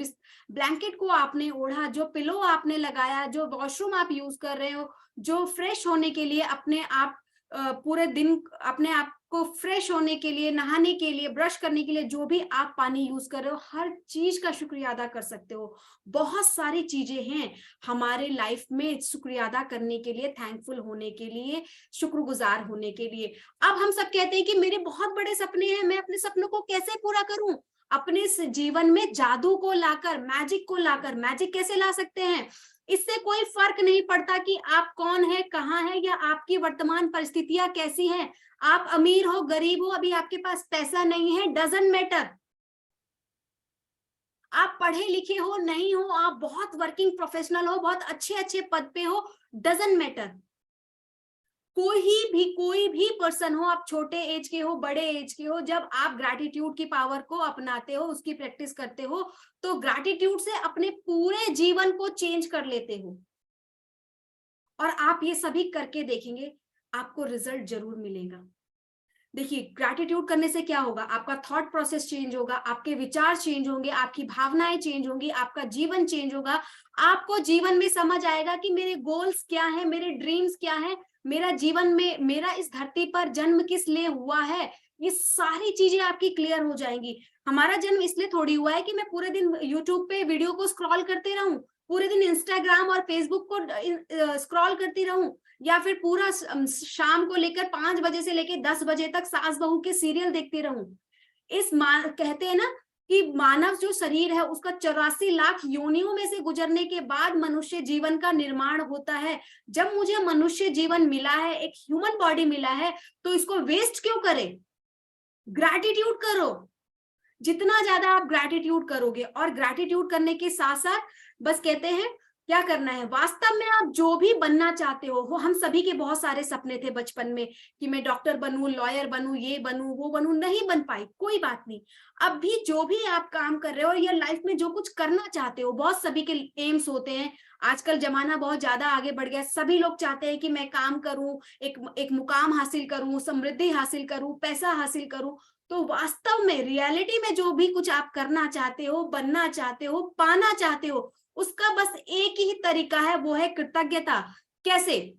ब्लैंकेट को आपने ओढ़ा, जो पिलो आपने लगाया, जो वॉशरूम आप यूज कर रहे हो, जो फ्रेश होने के लिए अपने आप पूरे दिन अपने आप को फ्रेश होने के लिए, नहाने के लिए, ब्रश करने के लिए जो भी आप पानी यूज कर रहे हो, हर चीज का शुक्रिया अदा कर सकते हो। बहुत सारी चीजें हैं हमारे लाइफ में शुक्रिया अदा करने के लिए, थैंकफुल होने के लिए, शुक्रगुजार होने के लिए। अब हम सब कहते हैं कि मेरे बहुत बड़े सपने हैं, मैं अपने सपनों को कैसे पूरा करूं। अपने जीवन में जादू को लाकर, मैजिक को लाकर, मैजिक कैसे ला सकते हैं, इससे कोई फर्क नहीं पड़ता कि आप कौन है, कहाँ है, या आपकी वर्तमान परिस्थितियां कैसी हैं। आप अमीर हो, गरीब हो, अभी आपके पास पैसा नहीं है, डजंट मैटर। आप पढ़े लिखे हो, नहीं हो, आप बहुत वर्किंग प्रोफेशनल हो, बहुत अच्छे अच्छे पद पे हो, डजंट मैटर। कोई भी पर्सन हो, आप छोटे एज के हो, बड़े एज के हो, जब आप ग्रैटिट्यूड की पावर को अपनाते हो, उसकी प्रैक्टिस करते हो, तो ग्रैटिट्यूड से अपने पूरे जीवन को चेंज कर लेते हो। और आप ये सभी करके देखेंगे, आपको रिजल्ट जरूर मिलेगा। देखिए, ग्रैटिट्यूड करने से क्या होगा, आपका थॉट प्रोसेस चेंज होगा, आपके विचार चेंज होंगे, आपकी भावनाएं चेंज होंगी, आपका जीवन चेंज होगा। आपको जीवन में समझ आएगा कि मेरे गोल्स क्या है, मेरे ड्रीम्स क्या है, मेरा जीवन में, मेरा इस धरती पर जन्म किस लिए हुआ है। ये सारी चीजें आपकी क्लियर हो जाएंगी। हमारा जन्म इसलिए थोड़ी हुआ है कि मैं पूरे दिन यूट्यूब पे वीडियो को स्क्रॉल करते रहूं, पूरे दिन इंस्टाग्राम और फेसबुक को स्क्रॉल करती रहूं, या फिर पूरा शाम को लेकर 5 बजे से लेकर 10 बजे तक सास बहू के सीरियल देखती रहूं। कहते हैं ना कि मानव जो शरीर है उसका 84 लाख योनियों में से गुजरने के बाद मनुष्य जीवन का निर्माण होता है। जब मुझे मनुष्य जीवन मिला है, एक ह्यूमन बॉडी मिला है, तो इसको वेस्ट क्यों करें। ग्रैटिट्यूड करो। जितना ज्यादा आप ग्रैटिट्यूड करोगे, और ग्रैटिट्यूड करने के साथ साथ बस कहते हैं क्या करना है। वास्तव में आप जो भी बनना चाहते हो, वो हम सभी के बहुत सारे सपने थे बचपन में कि मैं डॉक्टर बनूं, लॉयर बनूं, ये बनूं, वो बनूं, नहीं बन पाई, कोई बात नहीं। अब भी जो भी आप काम कर रहे हो या लाइफ में जो कुछ करना चाहते हो, बहुत सभी के एम्स होते हैं। आजकल जमाना बहुत ज्यादा आगे बढ़ गया, सभी लोग चाहते हैं कि मैं काम करूं, एक मुकाम हासिल करूं, समृद्धि हासिल करूं, पैसा हासिल करूं। तो वास्तव में रियलिटी में जो भी कुछ आप करना चाहते हो, बनना चाहते हो, पाना चाहते हो, उसका बस एक ही तरीका है, वो है कृतज्ञता। कैसे?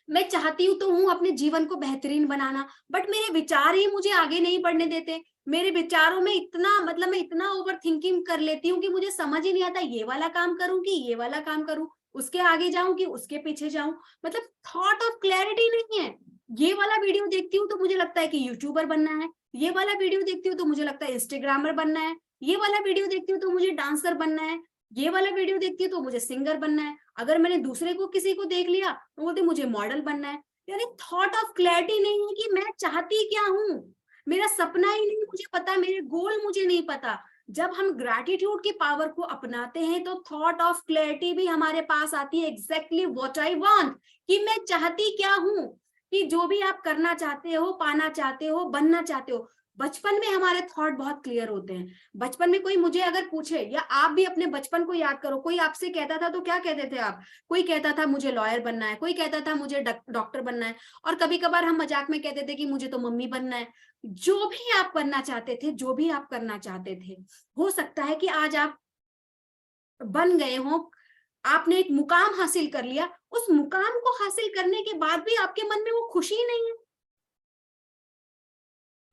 मैं चाहती हूं तो हूं अपने जीवन को बेहतरीन बनाना, बट मेरे विचार ही मुझे आगे नहीं बढ़ने देते। मेरे विचारों में इतना, मतलब मैं इतना ओवर थिंकिंग कर लेती हूँ कि मुझे समझ ही नहीं आता ये वाला काम करूं कि ये वाला काम करूं, उसके आगे जाऊं कि उसके पीछे जाऊं। मतलब थॉट ऑफ क्लैरिटी नहीं है। ये वाला वीडियो देखती हूँ तो मुझे लगता है कि यूट्यूबर बनना है, ये वाला वीडियो देखती हूँ तो मुझे लगता है इंस्टाग्रामर बनना है, ये वाला वीडियो देखती हूँ तो मुझे डांसर बनना है, ये वाला वीडियो देखती हूँ तो मुझे सिंगर बनना है। अगर मैंने दूसरे को किसी को देख लिया तो बोलते मुझे मॉडल बनना है। यानी थॉट ऑफ क्लैरिटी नहीं है कि मैं चाहती क्या हूं, मेरा सपना ही नहीं मुझे पता, मेरे गोल मुझे नहीं पता। जब हम ग्रैटिट्यूड की पावर को अपनाते हैं तो थॉट ऑफ क्लैरिटी भी हमारे पास आती है, एग्जैक्टली व्हाट आई वांट, कि मैं चाहती क्या हूं। कि जो भी आप करना चाहते हो, पाना चाहते हो, बनना चाहते हो, बचपन में हमारे थॉट बहुत क्लियर होते हैं। बचपन में कोई मुझे अगर पूछे, या आप भी अपने बचपन को याद करो, कोई आपसे कहता था तो क्या कहते थे आप? कोई कहता था मुझे लॉयर बनना है, कोई कहता था मुझे डॉक्टर बनना है, और कभी कभार हम मजाक में कहते थे कि मुझे तो मम्मी बनना है। जो भी आप बनना चाहते थे, जो भी आप करना चाहते थे, हो सकता है कि आज आप बन गए हो, आपने एक मुकाम हासिल कर लिया, उस मुकाम को हासिल करने के बाद भी आपके मन में वो खुशी नहीं है।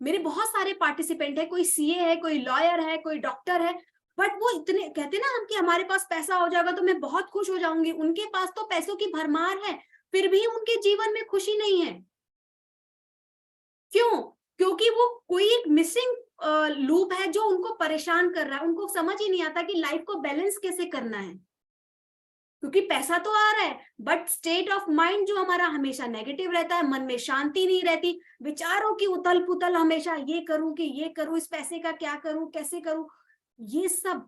मेरे बहुत सारे पार्टिसिपेंट है, कोई सीए है, कोई लॉयर है, कोई डॉक्टर है, बट वो इतने कहते ना हम कि हमारे पास पैसा हो जाएगा तो मैं बहुत खुश हो जाऊंगी। उनके पास तो पैसों की भरमार है, फिर भी उनके जीवन में खुशी नहीं है। क्यों? क्योंकि वो कोई एक मिसिंग लूप है जो उनको परेशान कर रहा है। उनको समझ ही नहीं आता कि लाइफ को बैलेंस कैसे करना है, क्योंकि पैसा तो आ रहा है बट स्टेट ऑफ माइंड जो हमारा हमेशा नेगेटिव रहता है, मन में शांति नहीं रहती, विचारों की उथल पुथल, हमेशा ये करूं कि ये करूं, इस पैसे का क्या करूं, कैसे करूं। ये सब,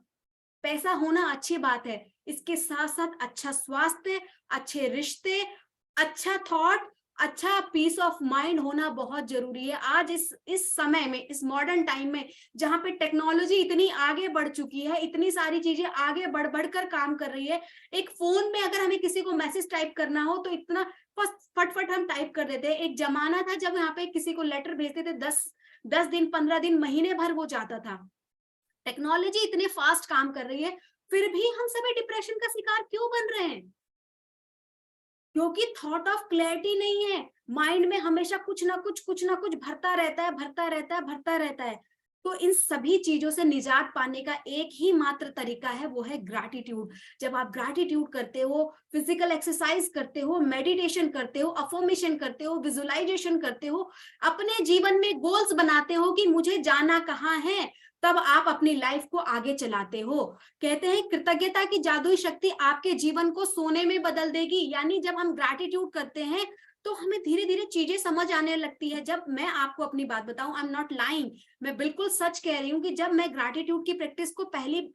पैसा होना अच्छी बात है, इसके साथ साथ अच्छा स्वास्थ्य, अच्छे रिश्ते, अच्छा थॉट, अच्छा पीस ऑफ माइंड होना बहुत जरूरी है। आज इस समय में, इस मॉडर्न टाइम में, जहां पे टेक्नोलॉजी इतनी आगे बढ़ चुकी है, इतनी सारी चीजें आगे बढ़ बढ़कर काम कर रही है। एक फोन में अगर हमें किसी को मैसेज टाइप करना हो तो इतना फटफट हम टाइप कर देते हैं। एक जमाना था जब यहाँ पे किसी को लेटर भेजते थे, 10 दिन, 15 दिन, महीने भर वो जाता था। टेक्नोलॉजी इतने फास्ट काम कर रही है, फिर भी हम सभी डिप्रेशन का शिकार क्यों बन रहे हैं? क्योंकि थॉट ऑफ क्लैरिटी नहीं है। माइंड में हमेशा कुछ ना कुछ भरता रहता है, भरता रहता है, भरता रहता है। तो इन सभी चीजों से निजात पाने का एक ही मात्र तरीका है, वो है ग्रैटिट्यूड। जब आप ग्रैटिट्यूड करते हो, फिजिकल एक्सरसाइज करते हो, मेडिटेशन करते हो, अफर्मेशन करते हो, विजुअलाइजेशन करते हो, अपने जीवन में गोल्स बनाते हो कि मुझे जाना कहाँ है, तब आप अपनी लाइफ को आगे चलाते हो। कहते हैं कृतज्ञता की जादुई शक्ति आपके जीवन को सोने में बदल देगी। यानी जब हम ग्रैटिट्यूड करते हैं तो हमें धीरे धीरे चीजें समझ आने लगती है। जब मैं आपको अपनी बात बताऊं, आई एम नॉट लाइंग, मैं बिल्कुल सच कह रही हूँ कि जब मैं ग्रैटिट्यूड की प्रैक्टिस को पहली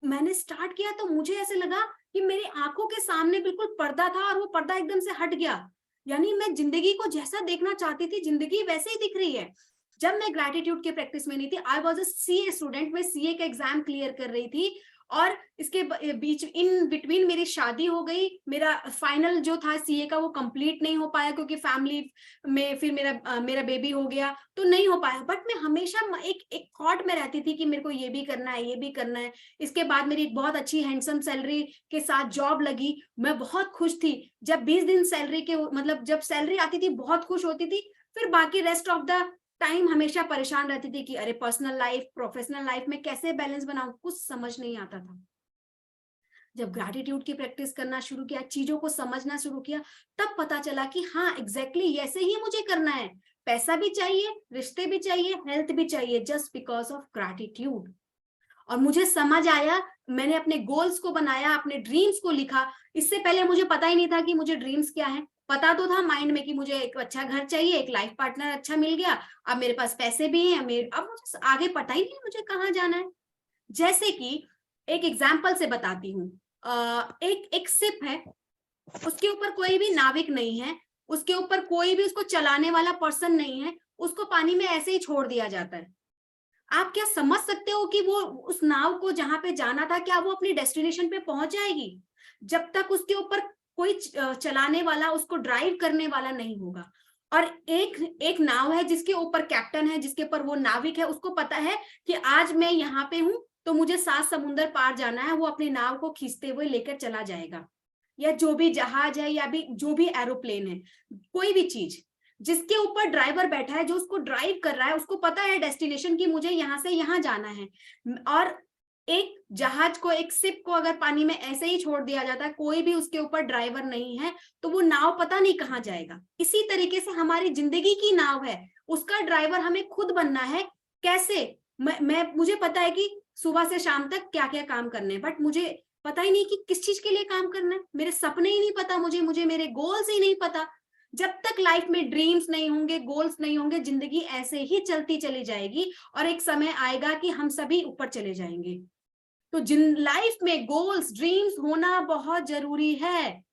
मैंने स्टार्ट किया तो मुझे ऐसे लगा कि मेरी आंखों के सामने बिल्कुल पर्दा था और वो पर्दा एकदम से हट गया। यानी मैं जिंदगी को जैसा देखना चाहती थी, जिंदगी वैसे ही दिख रही है। जब मैं ग्रैटिट्यूड के प्रैक्टिस में नहीं थी, I was a CA student, मैं सीए का एग्जाम क्लियर कर रही थी, और इसके बीच इन बिटवीन मेरी शादी हो गई। मेरा फाइनल जो था सीए का वो कंप्लीट नहीं हो पाया क्योंकि फैमिली में फिर मेरा बेबी हो गया, तो नहीं हो पाया। बट मैं हमेशा एक थॉट में रहती थी कि मेरे को ये भी करना है, ये भी करना है। इसके बाद मेरी एक बहुत अच्छी हैंडसम सैलरी के साथ जॉब लगी, मैं बहुत खुश थी। जब 20 दिन सैलरी के, मतलब जब सैलरी आती थी बहुत खुश होती थी, फिर बाकी रेस्ट ऑफ द टाइम हमेशा परेशान रहती थी कि अरे पर्सनल लाइफ प्रोफेशनल लाइफ में कैसे बैलेंस बनाऊं, कुछ समझ नहीं आता था। जब ग्रैटिट्यूड की प्रैक्टिस करना शुरू किया, चीजों को समझना शुरू किया, तब पता चला कि हाँ एग्जैक्टली ऐसे ही मुझे करना है। पैसा भी चाहिए, रिश्ते भी चाहिए, हेल्थ भी चाहिए, जस्ट बिकॉज ऑफ ग्रैटिट्यूड। और मुझे समझ आया, मैंने अपने गोल्स को बनाया, अपने ड्रीम्स को लिखा। इससे पहले मुझे पता ही नहीं था कि मुझे ड्रीम्स क्या है। पता तो था माइंड में कि मुझे एक अच्छा घर चाहिए, एक लाइफ पार्टनर अच्छा मिल गया, अब मेरे पास पैसे भी हैं, अब मुझे आगे पता ही नहीं मुझे कहाँ जाना है। जैसे कि एक एग्जाम्पल से बताती हूँ, एक एक सिप है, उसके ऊपर कोई भी नाविक नहीं है, उसके ऊपर कोई भी उसको चलाने वाला पर्सन नहीं है, उसको पानी में ऐसे ही छोड़ दिया जाता है। आप क्या समझ सकते हो कि वो उस नाव को जहां पे जाना था, क्या वो अपनी डेस्टिनेशन पे पहुंच जाएगी? जब तक उसके ऊपर कोई चलाने वाला, उसको ड्राइव करने वाला नहीं होगा। और एक नाव है जिसके ऊपर कैप्टन है, जिसके ऊपर वो नाविक है, उसको पता है कि आज मैं यहाँ पे हूं तो मुझे 7 समुंदर पार जाना है। वो अपनी नाव को खींचते हुए लेकर चला जाएगा, या जो भी जहाज है या भी जो भी एरोप्लेन है, कोई भी चीज जिसके ऊपर ड्राइवर बैठा है, जो उसको ड्राइव कर रहा है, उसको पता है डेस्टिनेशन की मुझे यहाँ से यहाँ जाना है। और एक जहाज को, एक शिप को अगर पानी में ऐसे ही छोड़ दिया जाता है, कोई भी उसके ऊपर ड्राइवर नहीं है, तो वो नाव पता नहीं कहाँ जाएगा। इसी तरीके से हमारी जिंदगी की नाव है, उसका ड्राइवर हमें खुद बनना है। कैसे? मुझे पता है कि सुबह से शाम तक क्या क्या काम करने हैं, बट मुझे पता ही नहीं कि किस चीज के लिए काम करना है। मेरे सपने ही नहीं पता, मुझे मेरे गोल्स ही नहीं पता। जब तक लाइफ में ड्रीम्स नहीं होंगे, गोल्स नहीं होंगे, जिंदगी ऐसे ही चलती चली जाएगी और एक समय आएगा कि हम सभी ऊपर चले जाएंगे। तो लाइफ में गोल्स, ड्रीम्स होना बहुत जरूरी है।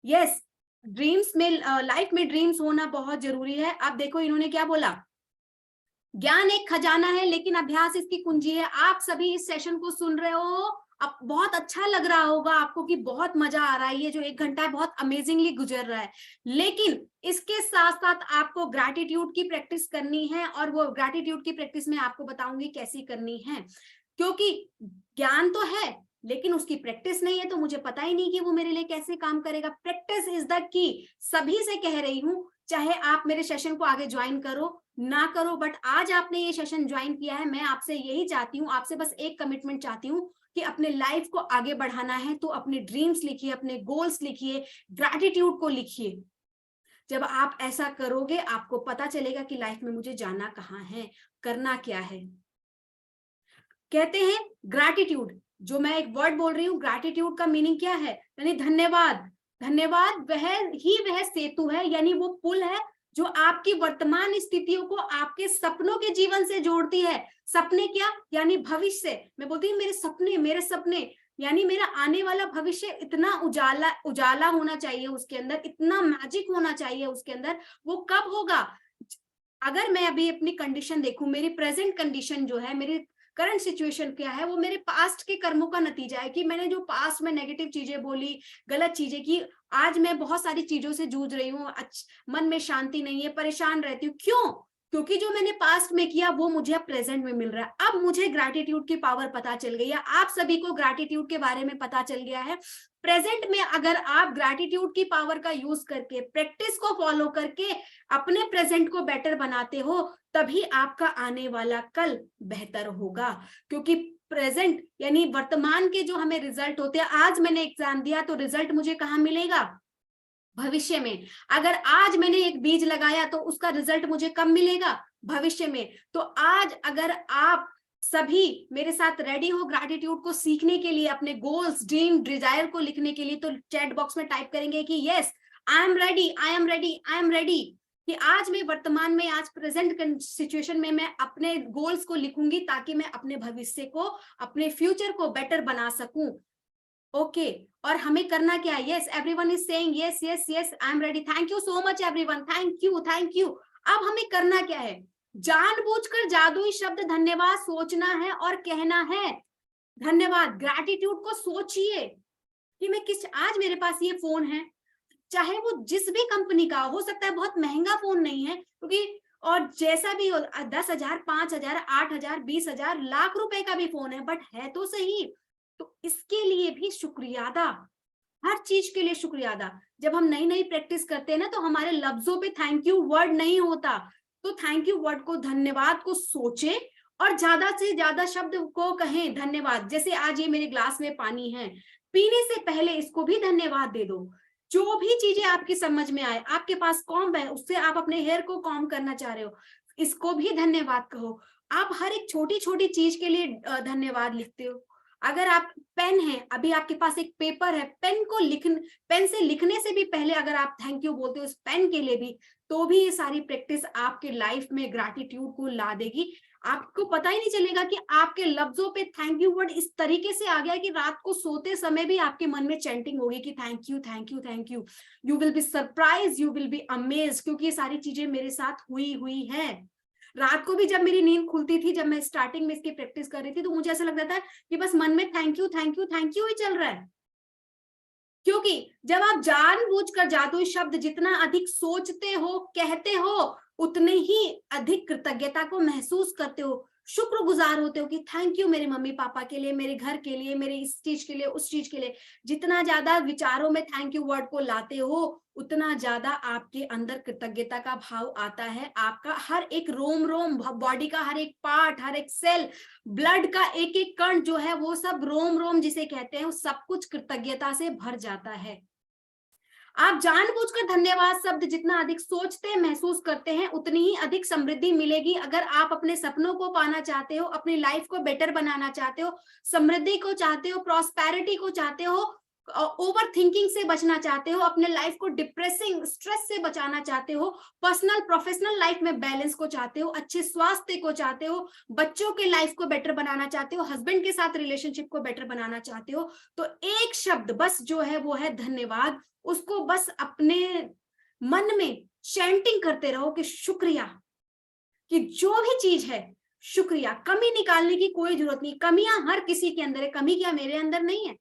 यस, ड्रीम्स में, लाइफ में ड्रीम्स होना बहुत जरूरी है। अब देखो इन्होंने क्या बोला, ज्ञान एक खजाना है लेकिन अभ्यास इसकी कुंजी है। आप सभी इस सेशन को सुन रहे हो, अब बहुत अच्छा लग रहा होगा आपको कि बहुत मजा आ रहा है, ये जो 1 घंटा है बहुत अमेजिंगली गुजर रहा है। लेकिन इसके साथ साथ आपको ग्रैटिट्यूड की प्रैक्टिस करनी है, और वो ग्रैटिट्यूड की प्रैक्टिस में आपको बताऊंगी कैसी करनी है। क्योंकि ज्ञान तो है लेकिन उसकी प्रैक्टिस नहीं है, तो मुझे पता ही नहीं कि वो मेरे लिए कैसे काम करेगा। Practice is the key. सभी से कह रही हूं, चाहे आप मेरे सेशन को आगे ज्वाइन करो ना करो, बट आज आपने ये सेशन ज्वाइन किया है, मैं आपसे यही चाहती हूँ, आपसे बस एक कमिटमेंट चाहती हूँ कि अपने लाइफ को आगे बढ़ाना है तो अपने ड्रीम्स लिखिए, अपने गोल्स लिखिए, ग्रैटिट्यूड को लिखिए। जब आप ऐसा करोगे आपको पता चलेगा कि लाइफ में मुझे जाना कहाँ है, करना क्या है। कहते हैं ग्रैटिट्यूड, जो मैं एक वर्ड बोल रही हूँ, ग्रैटिट्यूड का मीनिंग क्या है? यानी धन्यवाद। धन्यवाद वह सेतु है, यानी वो पुल है जो आपकी वर्तमान स्थितियों को आपके सपनों के जीवन से जोड़ती है। सपने क्या? यानी भविष्य। मैं बोलती हूँ मेरे सपने यानी मेरा आने वाला भविष्य इतना उजाला होना चाहिए उसके अंदर, इतना मैजिक होना चाहिए उसके अंदर। वो कब होगा? अगर मैं अभी अपनी कंडीशन देखूं, मेरी प्रेजेंट कंडीशन जो है, मेरी करंट सिचुएशन क्या है, वो मेरे पास्ट के कर्मों का नतीजा है कि मैंने जो पास्ट में नेगेटिव चीजें बोली, गलत चीजें की। आज मैं बहुत सारी चीजों से जूझ रही हूँ, मन में शांति नहीं है, परेशान रहती हूँ। क्यों? क्योंकि जो मैंने पास्ट में किया वो मुझे अब प्रेजेंट में मिल रहा है। अब मुझे ग्रैटिट्यूड की पावर पता चल गई है, आप सभी को ग्रैटिट्यूड के बारे में पता चल गया है। प्रेजेंट में अगर आप ग्रैटिट्यूड की पावर का यूज करके, प्रैक्टिस को फॉलो करके अपने प्रेजेंट को बेटर बनाते हो, तभी आपका आने वाला कल बेहतर होगा। क्योंकि प्रेजेंट यानी वर्तमान के जो हमें रिजल्ट होते हैं, आज मैंने एग्जाम दिया तो रिजल्ट मुझे कहाँ मिलेगा? भविष्य में। अगर आज मैंने एक बीज लगाया तो उसका रिजल्ट मुझे कब मिलेगा? भविष्य में। तो आज अगर आप सभी मेरे साथ रेडी हो ग्रैटिट्यूड को सीखने के लिए, अपने गोल्स, ड्रीम, डिजायर को लिखने के लिए, तो चैट बॉक्स में टाइप करेंगे कि yes I am ready, I am ready, I am ready. कि आज मैं वर्तमान में, आज प्रेजेंट सिचुएशन में मैं अपने गोल्स को लिखूंगी ताकि मैं अपने भविष्य को, अपने फ्यूचर को बेटर बना सकूं। ओके, और हमें करना क्या है? Yes, everyone is saying yes yes yes, I am ready. Thank you so much everyone, thank you, thank you. अब हमें करना क्या है? जानबूझकर जादुई शब्द धन्यवाद सोचना है और कहना है। धन्यवाद, ग्रैटिट्यूड को सोचिए कि मैं आज मेरे पास ये फोन है, चाहे वो जिस भी कंपनी का हो सकता है, बहुत महंगा फोन नहीं है, क्योंकि और जैसा भी हो, 10,000, 5,000, 8,000, 20,000, लाख रुपए का भी फोन है, बट है तो सही। तो इसके लिए भी शुक्रिया अदा, हर चीज के लिए शुक्रिया अदा। जब हम नई नई प्रैक्टिस करते हैं ना, तो हमारे लफ्जों पे थैंक यू वर्ड नहीं होता, तो थैंक यू वर्ड को, धन्यवाद को सोचे और ज्यादा से ज्यादा शब्द को कहें धन्यवाद। जैसे आज ये मेरे ग्लास में पानी है, पीने से पहले इसको भी धन्यवाद दे दो। जो भी चीजें आपकी समझ में आए, आपके पास कॉम्ब है, उससे आप अपने हेयर को कॉम्ब करना चाह रहे हो, इसको भी धन्यवाद कहो। आप हर एक छोटी छोटी चीज के लिए धन्यवाद लिखते हो। अगर आप पेन है, अभी आपके पास एक पेपर है, पेन से लिखने से भी पहले अगर आप थैंक यू बोलते हो इस पेन के लिए भी, तो भी ये सारी प्रैक्टिस आपके लाइफ में ग्रैटिट्यूड को ला देगी। आपको पता ही नहीं चलेगा कि आपके लफ्जों पे थैंक यू वर्ड इस तरीके से आ गया कि रात को सोते समय भी आपके मन में चैंटिंग होगी कि thank you thank you thank you. You will be surprise, you will be amaze, क्योंकि ये सारी चीजें मेरे साथ हुई है। रात को भी जब मेरी नींद खुलती थी, जब मैं स्टार्टिंग में इसकी प्रैक्टिस कर रही थी, तो मुझे ऐसा लगता था कि बस मन में thank you thank you thank you ही चल रहा है। क्योंकि जब आप जानबूझकर जादुई शब्द जितना अधिक सोचते हो, कहते हो, उतने ही अधिक कृतज्ञता को महसूस करते हो, शुक्रगुजार होते हो कि थैंक यू मेरे मम्मी पापा के लिए, मेरे घर के लिए, मेरे इस चीज के लिए, उस चीज के लिए। जितना ज्यादा विचारों में थैंक यू वर्ड को लाते हो, उतना ज्यादा आपके अंदर कृतज्ञता का भाव आता है। आपका हर एक रोम रोम, बॉडी का हर एक पार्ट, हर एक सेल, ब्लड का एक एक कण जो है, वो सब रोम रोम जिसे कहते हैं, वो सब कुछ कृतज्ञता से भर जाता है। आप जानबूझकर धन्यवाद शब्द जितना अधिक सोचते महसूस करते हैं, उतनी ही अधिक समृद्धि मिलेगी। अगर आप अपने सपनों को पाना चाहते हो, अपनी लाइफ को बेटर बनाना चाहते हो, समृद्धि को चाहते हो, प्रॉस्पेरिटी को चाहते हो, ओवर थिंकिंग से बचना चाहते हो, अपने लाइफ को डिप्रेसिंग स्ट्रेस से बचाना चाहते हो, पर्सनल प्रोफेशनल लाइफ में बैलेंस को चाहते हो, अच्छे स्वास्थ्य को चाहते हो, बच्चों के लाइफ को बेटर बनाना चाहते हो, हस्बैंड के साथ रिलेशनशिप को बेटर बनाना चाहते हो, तो एक शब्द बस जो है वो है धन्यवाद। उसको बस अपने मन में चैंटिंग करते रहो कि शुक्रिया, कि जो भी चीज है शुक्रिया। कमी निकालने की कोई जरूरत नहीं, कमियां हर किसी के अंदर है, कमी क्या मेरे अंदर नहीं है?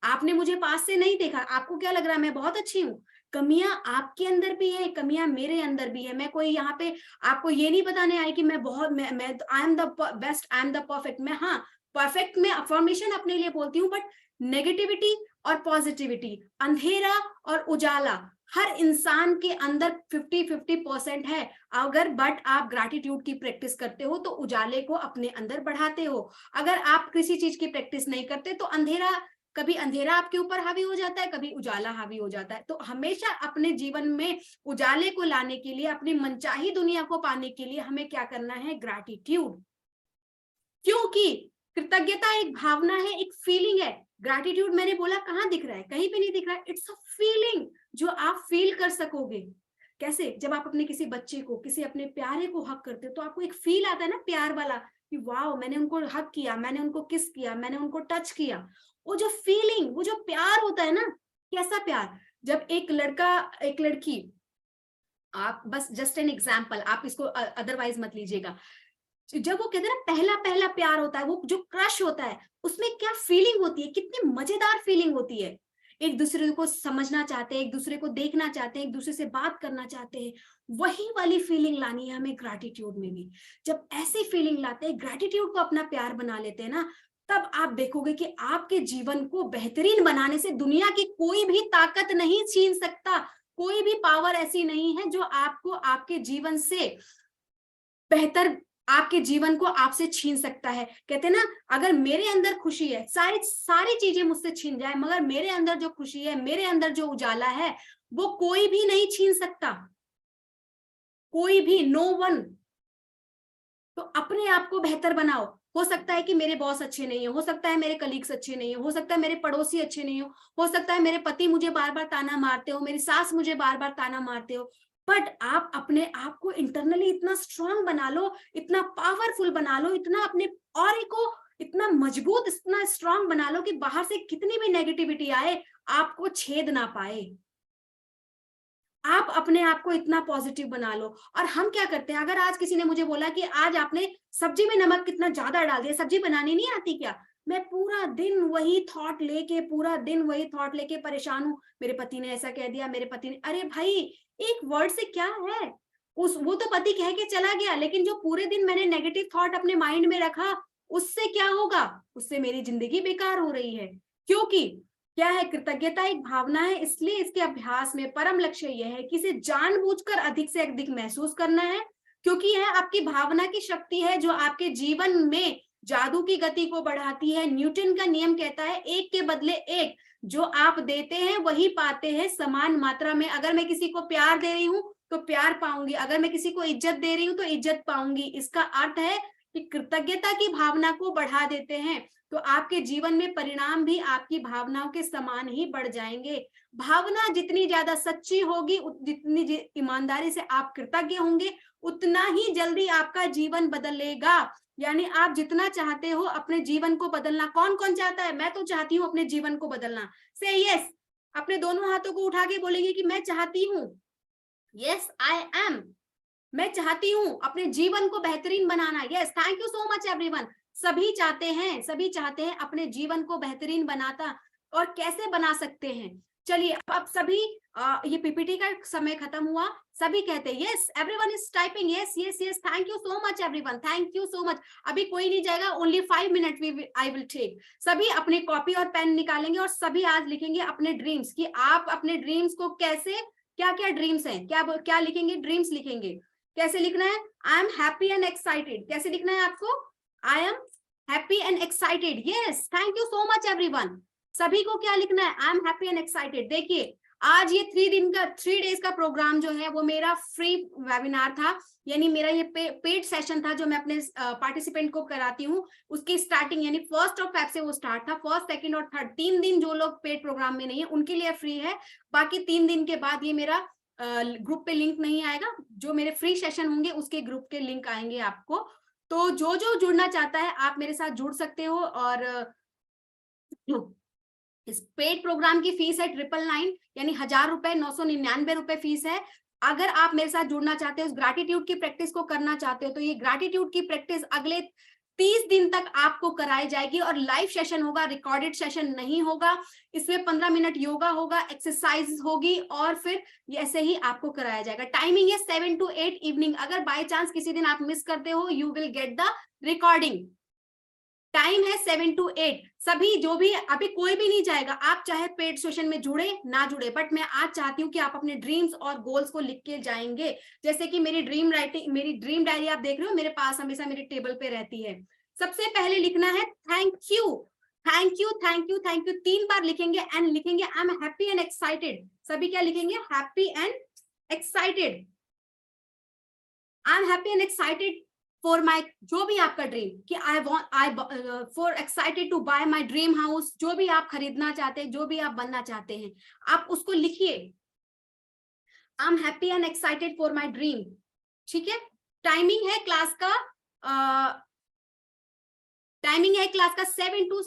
आपने मुझे पास से नहीं देखा, आपको क्या लग रहा है मैं बहुत अच्छी हूँ? कमियां आपके अंदर भी है, कमियां मेरे अंदर भी है। मैं कोई यहाँ पे आपको ये नहीं बताने आई कि मैं बहुत मैं आई am the best, I am the perfect. मैं हाँ परफेक्ट में अफर्मेशन अपने लिए बोलती हूँ, बट नेगेटिविटी और पॉजिटिविटी, अंधेरा और उजाला हर इंसान के अंदर 50-50% है। अगर बट आप ग्रैटिट्यूड की प्रैक्टिस करते हो तो उजाले को अपने अंदर बढ़ाते हो। अगर आप किसी चीज की प्रैक्टिस नहीं करते तो अंधेरा, कभी अंधेरा आपके ऊपर हावी हो जाता है, कभी उजाला हावी हो जाता है। तो हमेशा अपने जीवन में उजाले को लाने के लिए, अपनी मनचाही दुनिया को पाने के लिए हमें क्या करना है? ग्रैटिट्यूड। क्योंकि कृतज्ञता एक भावना है, एक फीलिंग है। ग्रैटिट्यूड मैंने बोला कहाँ दिख रहा है? कहीं पे नहीं दिख रहा है। इट्स अ फीलिंग जो आप फील कर सकोगे। कैसे? जब आप अपने किसी बच्चे को, किसी अपने प्यारे को हक करते हो तो आपको एक फील आता है ना प्यार वाला, कि वाह मैंने उनको हक किया, मैंने उनको किस किया, मैंने उनको टच किया। वो जो फीलिंग, वो जो प्यार होता है ना, कैसा प्यार? जब एक लड़का, एक लड़की, आप बस जस्ट एन एग्जाम्पल, आप इसको अदरवाइज मत लीजिएगा। जब वो कहते हैं ना पहला पहला प्यार होता है, वो जो क्रश होता है, उसमें क्या फीलिंग होती है? कितनी मजेदार फीलिंग होती है। एक दूसरे को समझना चाहते हैं, एक दूसरे को देखना चाहते हैं, एक दूसरे से बात करना चाहते हैं। वही वाली फीलिंग लानी है हमें ग्रैटिट्यूड में भी। जब ऐसी फीलिंग लाते हैं, ग्रैटिट्यूड को अपना प्यार बना लेते हैं ना, तब आप देखोगे कि आपके जीवन को बेहतरीन बनाने से दुनिया की कोई भी ताकत नहीं छीन सकता। कोई भी पावर ऐसी नहीं है जो आपको आपके जीवन से बेहतर, आपके जीवन को आपसे छीन सकता है। कहते हैं ना, अगर मेरे अंदर खुशी है, सारी सारी चीजें मुझसे छीन जाए, मगर मेरे अंदर जो खुशी है, मेरे अंदर जो उजाला है, वो कोई भी नहीं छीन सकता, कोई भी, नो वन। तो अपने आप को बेहतर बनाओ। हो सकता है कि मेरे बॉस अच्छे नहीं हो सकता है मेरे कलीग्स अच्छे नहीं हो सकता है मेरे पड़ोसी अच्छे नहीं हो सकता है मेरे पति मुझे बार बार ताना मारते हो, मेरी सास मुझे बार बार ताना मारते हो, बट आप अपने आप को इंटरनली इतना स्ट्रांग बना लो, इतना पावरफुल बना लो, इतना अपने ऑरे को इतना मजबूत, इतना स्ट्रांग बना लो कि बाहर से कितनी भी नेगेटिविटी आए आपको छेद ना पाए। आप अपने आप को इतना पॉजिटिव बना लो। और हम क्या करते हैं, अगर आज किसी ने मुझे बोला कि आज आपने सब्जी में नमक कितना ज्यादा डाल दिया, सब्जी बनानी नहीं आती क्या? मैं पूरा दिन वही थॉट लेके, पूरा दिन वही थॉट लेके परेशान हूँ। मेरे पति ने ऐसा कह दिया, मेरे पति ने, अरे भाई एक वर्ड से क्या है? वो तो पति कह के चला गया, लेकिन जो पूरे दिन मैंने नेगेटिव थॉट अपने माइंड में रखा, उससे क्या होगा? उससे मेरी जिंदगी बेकार हो रही है। क्योंकि क्या है, कृतज्ञता एक भावना है, इसलिए इसके अभ्यास में परम लक्ष्य यह है कि इसे जानबूझकर अधिक से अधिक महसूस करना है, क्योंकि यह आपकी भावना की शक्ति है जो आपके जीवन में जादू की गति को बढ़ाती है। न्यूटन का नियम कहता है, एक के बदले एक, जो आप देते हैं वही पाते हैं समान मात्रा में। अगर मैं किसी को प्यार दे रही हूँ तो प्यार पाऊंगी, अगर मैं किसी को इज्जत दे रही हूँ तो इज्जत पाऊंगी। इसका अर्थ है कि कृतज्ञता की भावना को बढ़ा देते हैं। तो आपके जीवन में परिणाम भी आपकी भावनाओं के समान ही बढ़ जाएंगे। भावना जितनी ज्यादा सच्ची होगी, जितनी ईमानदारी से आप कृतज्ञ होंगे, उतना ही जल्दी आपका जीवन बदलेगा। यानी आप जितना चाहते हो अपने जीवन को बदलना, कौन कौन चाहता है? मैं तो चाहती हूँ अपने जीवन को बदलना। से यस, अपने दोनों हाथों को उठा के बोलेंगे कि मैं चाहती हूँ, यस आई एम, मैं चाहती हूँ अपने जीवन को बेहतरीन बनाना। Yes, thank you so much everyone. सभी चाहते हैं अपने जीवन को बेहतरीन बनाता। और कैसे बना सकते हैं? चलिए अब सभी ये पीपीटी का समय खत्म हुआ, सभी कहते हैं yes, everyone is typing yes yes yes, thank you so much everyone, thank you so much. अभी कोई नहीं जाएगा, only 5 minute I will take. सभी अपनी कॉपी और पेन निकालेंगे और सभी आज लिखेंगे अपने ड्रीम्स, कि आप अपने ड्रीम्स को कैसे, क्या क्या ड्रीम्स हैं, क्या क्या लिखेंगे? ड्रीम्स लिखेंगे। कैसे लिखना है? आई एम हैप्पी एंड एक्साइटेड। कैसे लिखना है आपको? आई am happy and excited. Yes, thank you so much everyone. सभी को क्या लिखना है? आई एम हैप्पी एंड एक्साइटेड। देखिए आज ये 3 डेज का प्रोग्राम जो है वो मेरा फ्री वेबिनार था, यानी मेरा ये पेड सेशन था जो मैं अपने पार्टिसिपेंट को कराती हूँ। उसकी स्टार्टिंग यानी 1 Feb से वो स्टार्ट था। 1st, 2nd और 3rd 3 दिन जो लोग पेड प्रोग्राम में नहीं है उनके लिए फ्री है। बाकी 3 दिन के बाद ये मेरा ग्रुप पे लिंक नहीं आएगा, जो मेरे फ्री सेशन होंगे उसके ग्रुप के लिंक आएंगे आपको। तो जो जो जुड़ना चाहता है आप मेरे साथ जुड़ सकते हो। और इस पेड प्रोग्राम की फीस है 999, यानी 1000 रुपए, 999 रुपए फीस है। अगर आप मेरे साथ जुड़ना चाहते हो, ग्रैटिट्यूड की प्रैक्टिस को करना चाहते हो, तो ये ग्रैटिट्यूड की प्रैक्टिस अगले 30 दिन तक आपको कराई जाएगी। और लाइव सेशन होगा, रिकॉर्डेड सेशन नहीं होगा। इसमें 15 मिनट योगा होगा, एक्सरसाइज होगी और फिर ऐसे ही आपको कराया जाएगा। टाइमिंग है 7 to 8 इवनिंग। अगर बाय चांस किसी दिन आप मिस करते हो, you will get the recording. Time है 7 to 8। सभी जो भी, अभी कोई भी नहीं जाएगा, आप चाहे पेड सेशन में जुड़े ना जुड़े, बट मैं आज चाहती हूँ कि आप अपने ड्रीम्स और गोल्स को लिख के जाएंगे। जैसे कि मेरी ड्रीम डायरी आप देख रहे हो मेरे पास हमेशा मेरे टेबल पे रहती है। सबसे पहले लिखना है thank you, thank you, thank you, thank you 3 बार लिखेंगे। एंड लिखेंगे I am happy and excited. सभी क्या लिखेंगे? Happy and excited. I am happy and excited for my, जो भी आपका ड्रीम, कि for excited to buy my dream house, जो भी आप खरीदना चाहते हैं, जो भी आप बनना चाहते हैं, आप उसको लिखिए। I am happy and excited for my dream. ठीक है। टाइमिंग है क्लास का 7 to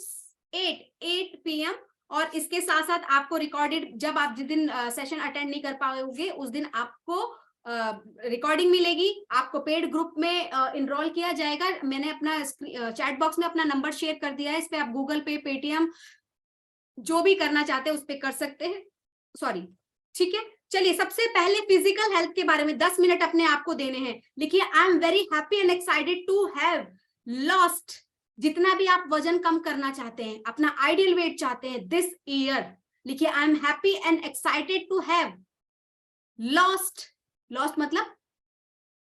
8 PM। और इसके साथ साथ आपको रिकॉर्डेड, जब आप जिस दिन सेशन अटेंड नहीं कर पाओगे उस दिन आपको रिकॉर्डिंग मिलेगी। आपको पेड ग्रुप में इनरोल किया जाएगा। मैंने अपना चैट बॉक्स में अपना नंबर शेयर कर दिया है, इस पे आप गूगल पे, पेटीएम जो भी करना चाहते हैं उस पे कर सकते हैं। सॉरी, ठीक है। चलिए सबसे पहले फिजिकल हेल्थ के बारे में 10 मिनट अपने आप को देने हैं। लिखिए I am very happy and excited to have lost, जितना भी आप वजन कम करना चाहते हैं, अपना आइडियल वेट चाहते हैं दिस ईयर, लिखिए I am happy and excited to have lost. Lost मतलब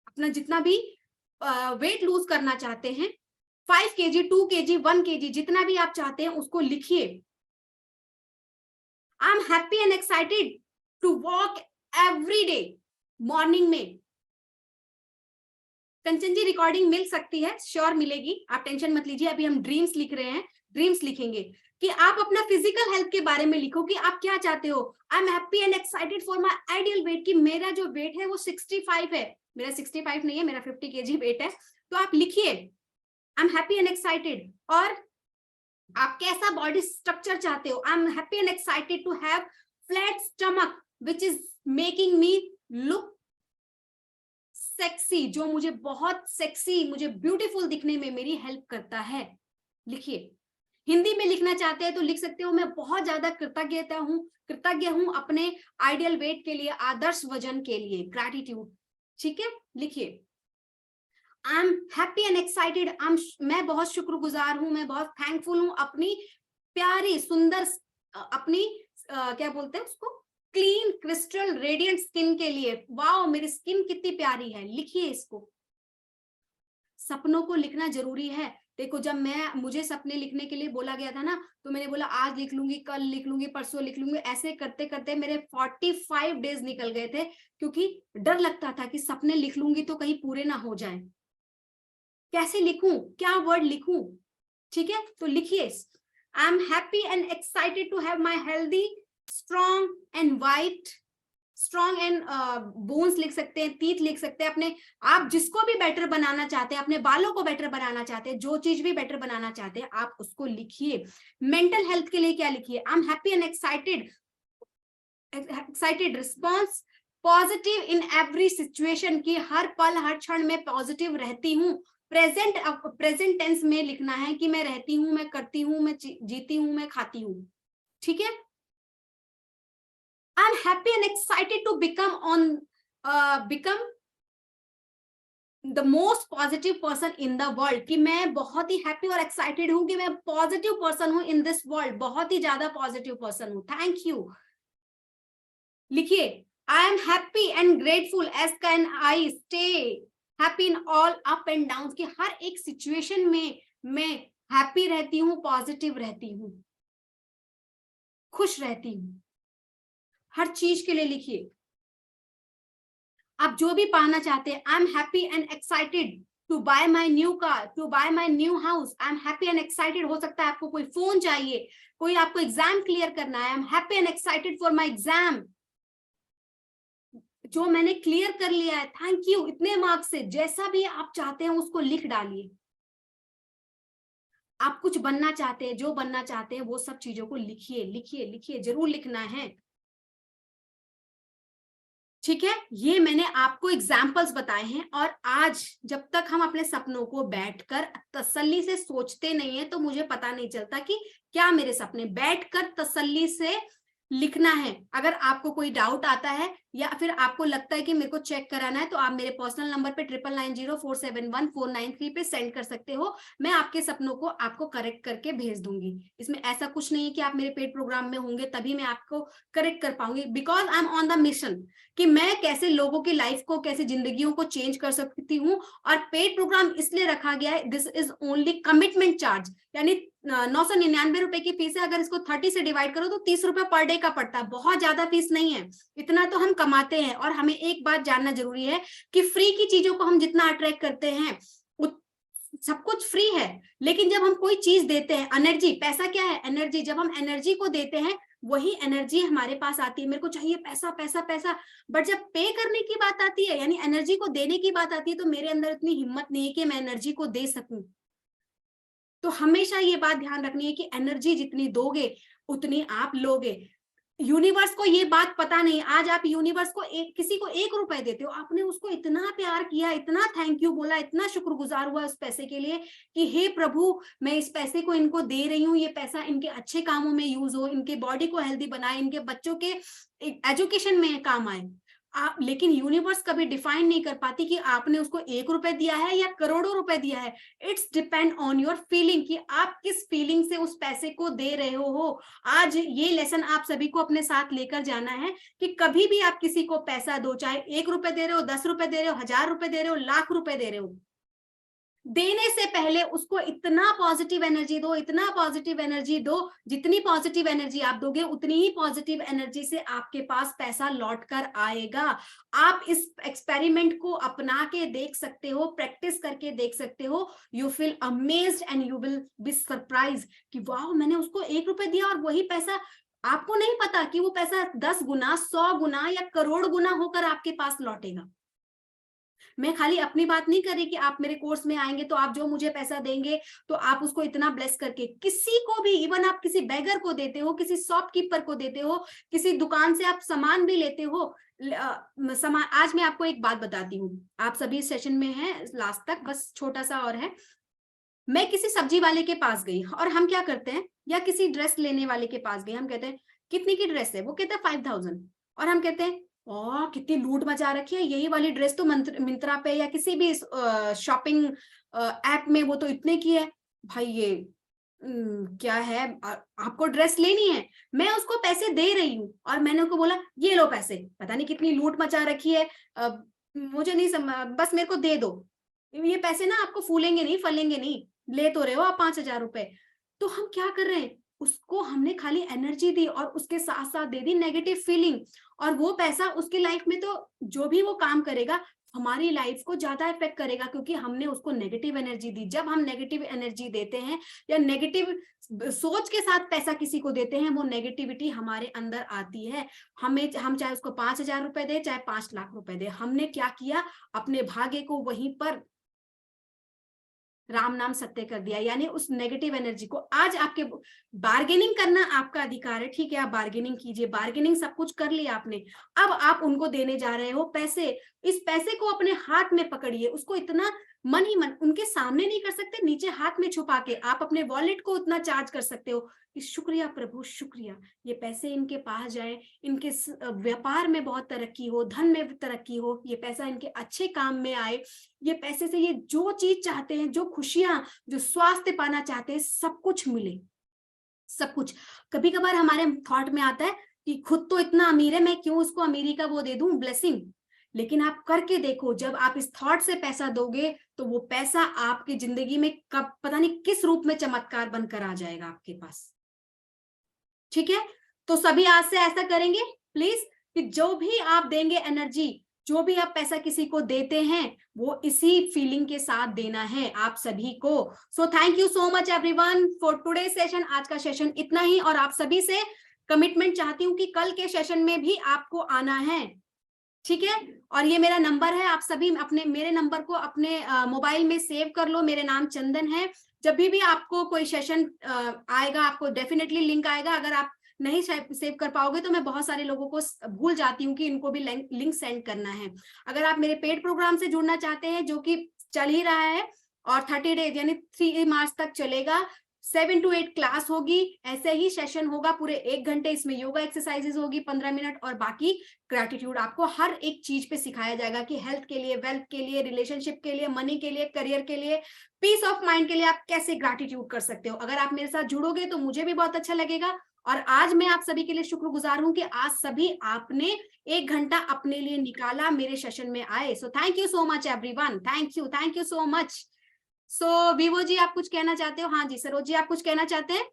अपना जितना भी वेट लूज करना चाहते हैं, 5 kg, 2 kg, 1 kg, जितना भी आप चाहते हैं उसको लिखिए। I am happy and excited to walk every day. Morning में कंचन जी रिकॉर्डिंग मिल सकती है, श्योर मिलेगी, आप टेंशन मत लीजिए। अभी हम ड्रीम्स लिख रहे हैं, ड्रीम्स लिखेंगे कि आप अपना फिजिकल हेल्थ के बारे में लिखो कि आप क्या चाहते हो। I am happy and excited for my ideal weight, कि मेरा जो वेट है वो 65 है। मेरा 65 नहीं है, मेरा 50 kg वेट है। तो आप लिखिए I am happy and excited. और आप कैसा बॉडी स्ट्रक्चर चाहते हो? I am happy and excited to have flat stomach which is making me look sexy, जो मुझे बहुत सेक्सी, मुझे ब्यूटीफुल दिखने में मेरी हेल्प करता है। लिखिए। हिंदी में लिखना चाहते हैं तो लिख सकते हो मैं बहुत ज्यादा कृतज्ञ हूं अपने आइडियल वेट के लिए, आदर्श वजन के लिए, ग्रैटिट्यूड। ठीक है, लिखिए I am happy and excited, मैं बहुत शुक्रगुजार हूं, मैं बहुत थैंकफुल हूं अपनी प्यारी सुंदर अपनी क्या बोलते हैं उसको, क्लीन क्रिस्टल रेडिएंट स्किन के लिए। वाओ मेरी स्किन कितनी प्यारी है, लिखिए इसको। सपनों को लिखना जरूरी है। देखो जब मुझे सपने लिखने के लिए बोला गया था ना, तो मैंने बोला आज लिख लूंगी, कल लिख लूंगी, परसों लिख लूंगी। ऐसे करते करते मेरे 45 डेज निकल गए थे, क्योंकि डर लगता था कि सपने लिख लूंगी तो कहीं पूरे ना हो जाएं। कैसे लिखूं, क्या वर्ड लिखूं? ठीक है, तो लिखिए I am happy and excited to have my healthy strong and white, strong and bones लिख सकते हैं, टीथ लिख सकते हैं, अपने आप जिसको भी बेटर बनाना चाहते हैं, अपने बालों को बेटर बनाना चाहते हैं, जो चीज भी बेटर बनाना चाहते हैं आप उसको लिखिए। मेंटल हेल्थ के लिए क्या लिखिए, I am happy and excited response positive in every situation, की हर पल हर क्षण में पॉजिटिव रहती हूँ। प्रेजेंट टेंस में लिखना है कि मैं रहती हूँ, मैं करती हूँ, मैं जीती हूँ, मैं खाती हूँ। ठीक है, I'm happy and excited to become the most positive person in the world, कि मैं बहुत ही हैप्पी और एक्साइटेड हूं कि मैं पॉजिटिव पर्सन हूं इन दिस वर्ल्ड, बहुत ही ज्यादा पॉजिटिव पर्सन हूं। थैंक यू लिखिए। I am happy and grateful as can I stay happy in all up and down, कि हर एक सिचुएशन में मैं हैप्पी रहती हूँ, पॉजिटिव रहती हूँ, खुश रहती हूँ। हर चीज के लिए लिखिए, आप जो भी पाना चाहते हैं। I am happy and excited to buy my new car, to buy my new house. I am happy and excited, हो सकता है आपको कोई फोन चाहिए, कोई आपको एग्जाम क्लियर करना है। आई am happy and excited for my exam, जो मैंने क्लियर कर लिया है, थैंक यू, इतने मार्क्स से। जैसा भी आप चाहते हैं उसको लिख डालिए। आप कुछ बनना चाहते हैं, जो बनना चाहते हैं वो सब चीजों को लिखिए, लिखिए, लिखिए, जरूर लिखना है। ठीक है, ये मैंने आपको एग्जाम्पल्स बताए हैं। और आज जब तक हम अपने सपनों को बैठकर तसल्ली से सोचते नहीं है तो मुझे पता नहीं चलता कि क्या मेरे सपने। बैठकर तसल्ली से लिखना है। अगर आपको कोई डाउट आता है या फिर आपको लगता है कि मेरे को चेक कराना है, तो आप मेरे पर्सनल नंबर पे 9990471493 पे सेंड कर सकते हो। मैं आपके सपनों को आपको करेक्ट करके भेज दूंगी। इसमें ऐसा कुछ नहीं है कि आप मेरे पेड प्रोग्राम में होंगे तभी मैं आपको करेक्ट कर पाऊंगी, because I am on the mission कि मैं कैसे लोगों की लाइफ को, कैसे जिंदगियों को चेंज कर सकती हूँ। और पेड प्रोग्राम इसलिए रखा गया है, this is only commitment charge, यानी 999 रुपए की फीस है। अगर इसको 30 से डिवाइड करो तो 30 रुपए पर डे का पड़ता है, बहुत ज्यादा फीस नहीं है। इतना तो हम कमाते हैं। और हमें एक बात जानना जरूरी है कि फ्री की चीजों को हम जितना अट्रैक्ट करते हैं, सब कुछ फ्री है, लेकिन जब हम कोई चीज देते हैं, एनर्जी, पैसा क्या है, एनर्जी, जब हम एनर्जी को देते हैं वही एनर्जी हमारे पास आती है। मेरे को चाहिए पैसा पैसा पैसा, बट जब पे करने की बात आती है, यानी एनर्जी को देने की बात आती है, तो मेरे अंदर इतनी हिम्मत नहीं है कि मैं एनर्जी को दे सकूं। तो हमेशा ये बात ध्यान रखनी है कि एनर्जी जितनी दोगे उतनी आप लोगे। यूनिवर्स को ये बात पता नहीं। आज आप यूनिवर्स को किसी को 1 रुपए देते हो, आपने उसको इतना प्यार किया, इतना थैंक यू बोला, इतना शुक्रगुजार हुआ उस पैसे के लिए कि हे प्रभु, मैं इस पैसे को इनको दे रही हूँ, ये पैसा इनके अच्छे कामों में यूज हो, इनके बॉडी को हेल्दी बनाए, इनके बच्चों के एजुकेशन में काम आए। आप, लेकिन यूनिवर्स कभी डिफाइन नहीं कर पाती कि आपने उसको 1 रुपए दिया है या करोड़ों रुपए दिया है। It's depend on your feeling कि आप किस फीलिंग से उस पैसे को दे रहे हो। आज ये लेसन आप सभी को अपने साथ लेकर जाना है कि कभी भी आप किसी को पैसा दो, चाहे 1 रुपए दे रहे हो, 10 रुपए दे रहे हो, 1000 रुपए दे रहे हो, लाख रुपए दे रहे हो, देने से पहले उसको इतना पॉजिटिव एनर्जी दो, इतना पॉजिटिव एनर्जी दो। जितनी पॉजिटिव एनर्जी आप दोगे उतनी ही पॉजिटिव एनर्जी से आपके पास पैसा लौट कर आएगा। आप इस एक्सपेरिमेंट को अपना के देख सकते हो, प्रैक्टिस करके देख सकते हो। You feel amazed and you will be surprise कि वाह, मैंने उसको 1 रुपए दिया और वही पैसा, आपको नहीं पता कि वो पैसा 10 गुना, 100 गुना या करोड़ गुना होकर आपके पास लौटेगा। मैं खाली अपनी बात नहीं कर रही कि आप मेरे कोर्स में आएंगे तो आप जो मुझे पैसा देंगे तो आप उसको इतना ब्लेस करके, किसी को भी, इवन आप किसी बेगर को देते हो, किसी शॉपकीपर को देते हो, किसी दुकान से आप सामान भी लेते हो। आज मैं आपको एक बात बताती हूँ, आप सभी सेशन में हैं लास्ट तक, बस छोटा सा और है। मैं किसी सब्जी वाले के पास गई और हम क्या करते हैं, या किसी ड्रेस लेने वाले के पास गए, हम कहते हैं कितनी की ड्रेस है, वो कहते हैं 5000, और हम कहते हैं कितनी लूट मचा रखी है, यही वाली ड्रेस तो मिंत्रा पे या किसी भी शॉपिंग ऐप में वो तो इतने की है। भाई ये क्या है, आपको ड्रेस लेनी है, मैं उसको पैसे दे रही हूँ और मैंने उसको बोला ये लो पैसे, पता नहीं कितनी लूट मचा रखी है, मुझे नहीं बस मेरे को दे दो, ये पैसे ना आपको फूलेंगे नहीं, फलेंगे नहीं, ले तो रहे हो आप 5000 रुपए। तो हम क्या कर रहे हैं, उसको हमने खाली एनर्जी दी और उसके साथ साथ दे दी नेगेटिव फीलिंग, और वो पैसा उसकी लाइफ में तो जो भी वो काम करेगा हमारी लाइफ को ज्यादा इफेक्ट करेगा, क्योंकि हमने उसको नेगेटिव एनर्जी दी। जब हम नेगेटिव एनर्जी देते हैं या नेगेटिव सोच के साथ पैसा किसी को देते हैं, वो नेगेटिविटी हमारे अंदर आती है। हम चाहे उसको 5,000 रुपए दे, चाहे 5 लाख रुपए दे, हमने क्या किया, अपने भाग्य को वहीं पर राम नाम सत्य कर दिया, यानी उस नेगेटिव एनर्जी को। आज आपके बार्गेनिंग करना आपका अधिकार है, ठीक है, आप बार्गेनिंग कीजिए, बार्गेनिंग सब कुछ कर लिया आपने, अब आप उनको देने जा रहे हो पैसे। इस पैसे को अपने हाथ में पकड़िए, उसको इतना मन ही मन, उनके सामने नहीं कर सकते, नीचे हाथ में छुपा के आप अपने वॉलेट को उतना चार्ज कर सकते हो कि शुक्रिया प्रभु, शुक्रिया, ये पैसे इनके पास जाए, इनके व्यापार में बहुत तरक्की हो, धन में तरक्की हो, ये पैसा इनके अच्छे काम में आए, ये पैसे से ये जो चीज चाहते हैं, जो खुशियां, जो स्वास्थ्य पाना चाहते हैं, सब कुछ मिले, सब कुछ। कभी कभार हमारे थॉट में आता है कि खुद तो इतना अमीर है, मैं क्यों उसको अमीरी का वो दे दूं, ब्लेसिंग। लेकिन आप करके देखो, जब आप इस थॉट से पैसा दोगे तो वो पैसा आपकी जिंदगी में कब पता नहीं किस रूप में चमत्कार बनकर आ जाएगा आपके पास, ठीक है। तो सभी आज से ऐसा करेंगे प्लीज, कि जो भी आप देंगे एनर्जी, जो भी आप पैसा किसी को देते हैं, वो इसी फीलिंग के साथ देना है आप सभी को। सो thank you so much everyone for today session. आज का सेशन इतना ही, और आप सभी से कमिटमेंट चाहती हूँ कि कल के सेशन में भी आपको आना है, ठीक है। और ये मेरा नंबर है, आप सभी अपने मेरे नंबर को अपने मोबाइल में सेव कर लो, मेरे नाम चंदन है। जब भी आपको कोई सेशन आएगा, आपको डेफिनेटली लिंक आएगा। अगर आप नहीं सेव कर पाओगे तो मैं बहुत सारे लोगों को भूल जाती हूँ कि इनको भी लिंक सेंड करना है। अगर आप मेरे पेड प्रोग्राम से जुड़ना चाहते हैं, जो कि चल ही रहा है और 30 डेज यानी 3 मार्च तक चलेगा, 7 to 8 क्लास होगी, ऐसे ही सेशन होगा पूरे 1 घंटे। इसमें योगा एक्सरसाइजेस होगी 15 मिनट, और बाकी ग्रैटिट्यूड आपको हर एक चीज पे सिखाया जाएगा कि हेल्थ के लिए, वेल्थ के लिए, रिलेशनशिप के लिए, मनी के लिए, करियर के लिए, पीस ऑफ माइंड के लिए आप कैसे ग्रैटिट्यूड कर सकते हो। अगर आप मेरे साथ जुड़ोगे तो मुझे भी बहुत अच्छा लगेगा। और आज मैं आप सभी के लिए शुक्रगुजार हूं कि आज सभी आपने 1 घंटा अपने लिए निकाला, मेरे सेशन में आए। So thank you so much everyone, thank you so much. So विवो जी, आप कुछ कहना चाहते हो? हाँ जी, सरोज जी, आप कुछ कहना चाहते हैं?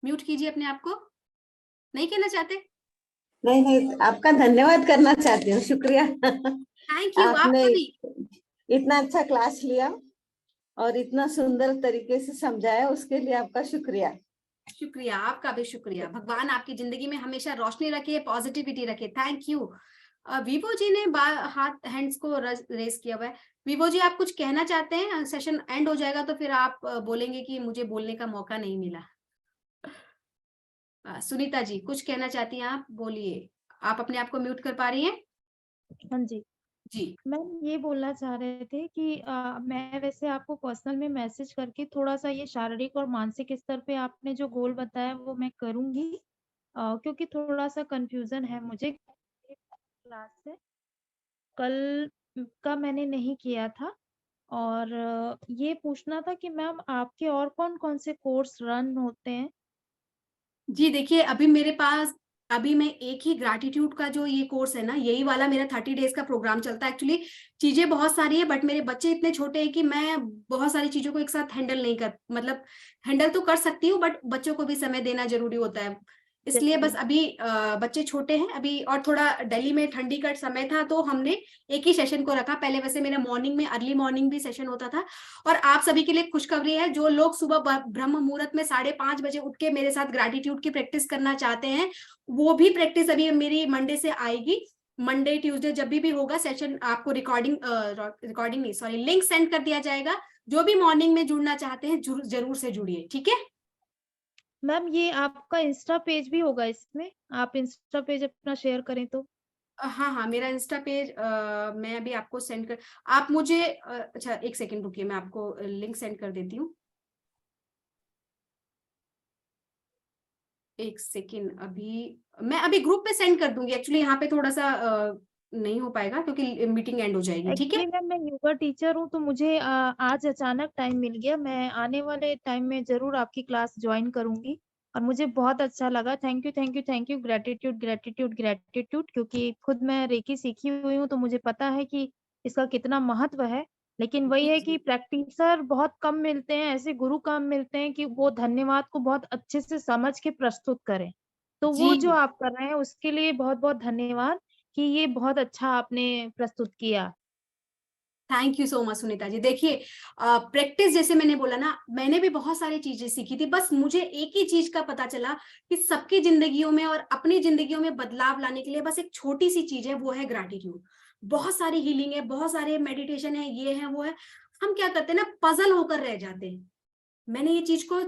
म्यूट कीजिए अपने आप को। नहीं कहना चाहते? नहीं नहीं, आपका धन्यवाद करना चाहती हूँ, शुक्रिया। थैंक यू, आपने आपका भी। इतना अच्छा क्लास लिया और इतना सुंदर तरीके से समझाया, उसके लिए आपका शुक्रिया। शुक्रिया, आपका भी शुक्रिया। भगवान आपकी जिंदगी में हमेशा रोशनी रखे, पॉजिटिविटी रखे। Thank you. विवो जी ने हाथ हैंड्स को रेस किया हुआ है। विवो जी, आप कुछ कहना चाहते हैं? सेशन एंड हो जाएगा तो फिर आप बोलेंगे कि मुझे बोलने का मौका नहीं मिला। सुनीता जी, कुछ कहना चाहती हैं आप? बोलिए, आप अपने आप को म्यूट कर पा रही हैं? हाँ जी। जी मैम ये बोलना चाह रहे थे कि मैं वैसे आपको पर्सनल में मैसेज करके थोड़ा-सा ये शारीरिक और मानसिक स्तर पे आपने जो गोल बताया वो मैं करूँगी, क्योंकि थोड़ा-सा कन्फ्यूज़न है मुझे क्लास से। कल का मैंने नहीं किया था, और ये पूछना था कि मैम आपके और कौन-कौन से कोर्स रन होते हैं? जी, देखिए, अभी मेरे पास अभी मैं एक ही ग्रैटिट्यूड का जो ये कोर्स है ना, यही वाला मेरा 30 डेज का प्रोग्राम चलता है। एक्चुअली चीजें बहुत सारी है, बट मेरे बच्चे इतने छोटे हैं कि मैं बहुत सारी चीजों को एक साथ हैंडल नहीं कर, मतलब हैंडल तो कर सकती हूँ, बट बच्चों को भी समय देना जरूरी होता है। इसलिए बस अभी बच्चे छोटे हैं अभी, और थोड़ा दिल्ली में ठंडी का समय था तो हमने एक ही सेशन को रखा। पहले वैसे मेरा मॉर्निंग में, अर्ली मॉर्निंग भी सेशन होता था। और आप सभी के लिए खुशखबरी है, जो लोग सुबह ब्रह्म मुहूर्त में 5:30 बजे उठ के मेरे साथ ग्रैटिट्यूड की प्रैक्टिस करना चाहते हैं, वो भी प्रैक्टिस अभी मेरी मंडे से आएगी। मंडे ट्यूसडे जब भी होगा सेशन, आपको रिकॉर्डिंग नहीं, सॉरी, लिंक सेंड कर दिया जाएगा। जो भी मॉर्निंग में जुड़ना चाहते हैं जरूर से जुड़िए, ठीक है। मैम ये आपका इंस्टा पेज भी होगा इसमें? आप इंस्टा पेज अपना शेयर करें तो? हाँ हाँ, मेरा इंस्टा पेज मैं अभी आपको सेंड कर, आप मुझे अच्छा 1 सेकेंड रुकिए, मैं आपको लिंक सेंड कर देती हूँ। 1 सेकेंड, मैं अभी ग्रुप पे सेंड कर दूंगी। एक्चुअली यहाँ पे थोड़ा सा नहीं हो पाएगा क्योंकि मीटिंग एंड हो जाएगी, ठीक है। एक्चुअली मैम मैं योगा टीचर हूँ, तो मुझे आज अचानक टाइम मिल गया। मैं आने वाले टाइम में ज़रूर आपकी क्लास जॉइन करूँगी, और मुझे बहुत अच्छा लगा। Thank you, gratitude, gratitude, gratitude, क्योंकि खुद मैं रेकी सीखी हुई हूँ, तो मुझे पता है कि इसका कितना महत्व है। लेकिन वही जी है जी कि प्रैक्टिसर बहुत कम मिलते हैं, ऐसे गुरु कम मिलते हैं कि वो धन्यवाद को बहुत अच्छे से समझ के प्रस्तुत करें। तो वो जो जी आप कर रहे हैं उसके लिए बहुत-बहुत धन्यवाद, कि ये बहुत अच्छा आपने प्रस्तुत किया। Thank you so much Sunita ji. देखिए प्रैक्टिस, जैसे मैंने बोला ना, मैंने भी बहुत सारी चीजें सीखी थी, बस मुझे एक ही चीज का पता चला कि सबकी जिंदगियों में और अपनी जिंदगियों में बदलाव लाने के लिए बस एक छोटी सी चीज है, वो है ग्रैटिट्यूड। बहुत सारी हीलिंग है, बहुत सारे मेडिटेशन है, ये है वो है, हम क्या करते हैं ना, पजल होकर रह जाते हैं। मैंने ये चीज को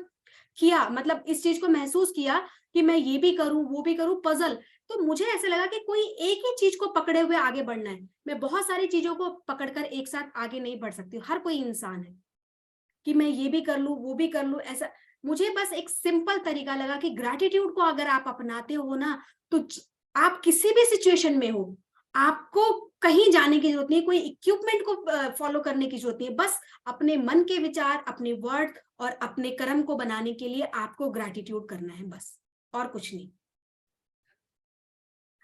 किया, मतलब इस चीज को महसूस किया कि मैं ये भी करूं वो भी करूं, पजल। तो मुझे ऐसे लगा कि कोई एक ही चीज को पकड़े हुए आगे बढ़ना है। मैं बहुत सारी चीजों को पकड़कर एक साथ आगे नहीं बढ़ सकती हूँ। हर कोई इंसान है कि मैं ये भी कर लूं वो भी कर लूं, ऐसा। मुझे बस एक सिंपल तरीका लगा कि ग्रैटिट्यूड को अगर आप अपनाते हो ना, तो आप किसी भी सिचुएशन में हो, आपको कहीं जाने की जरूरत नहीं, कोई इक्विपमेंट को फॉलो करने की जरूरत नहीं है। बस अपने मन के विचार, अपने वर्ड और अपने कर्म को बनाने के लिए आपको ग्रैटिट्यूड करना है, बस, और कुछ नहीं,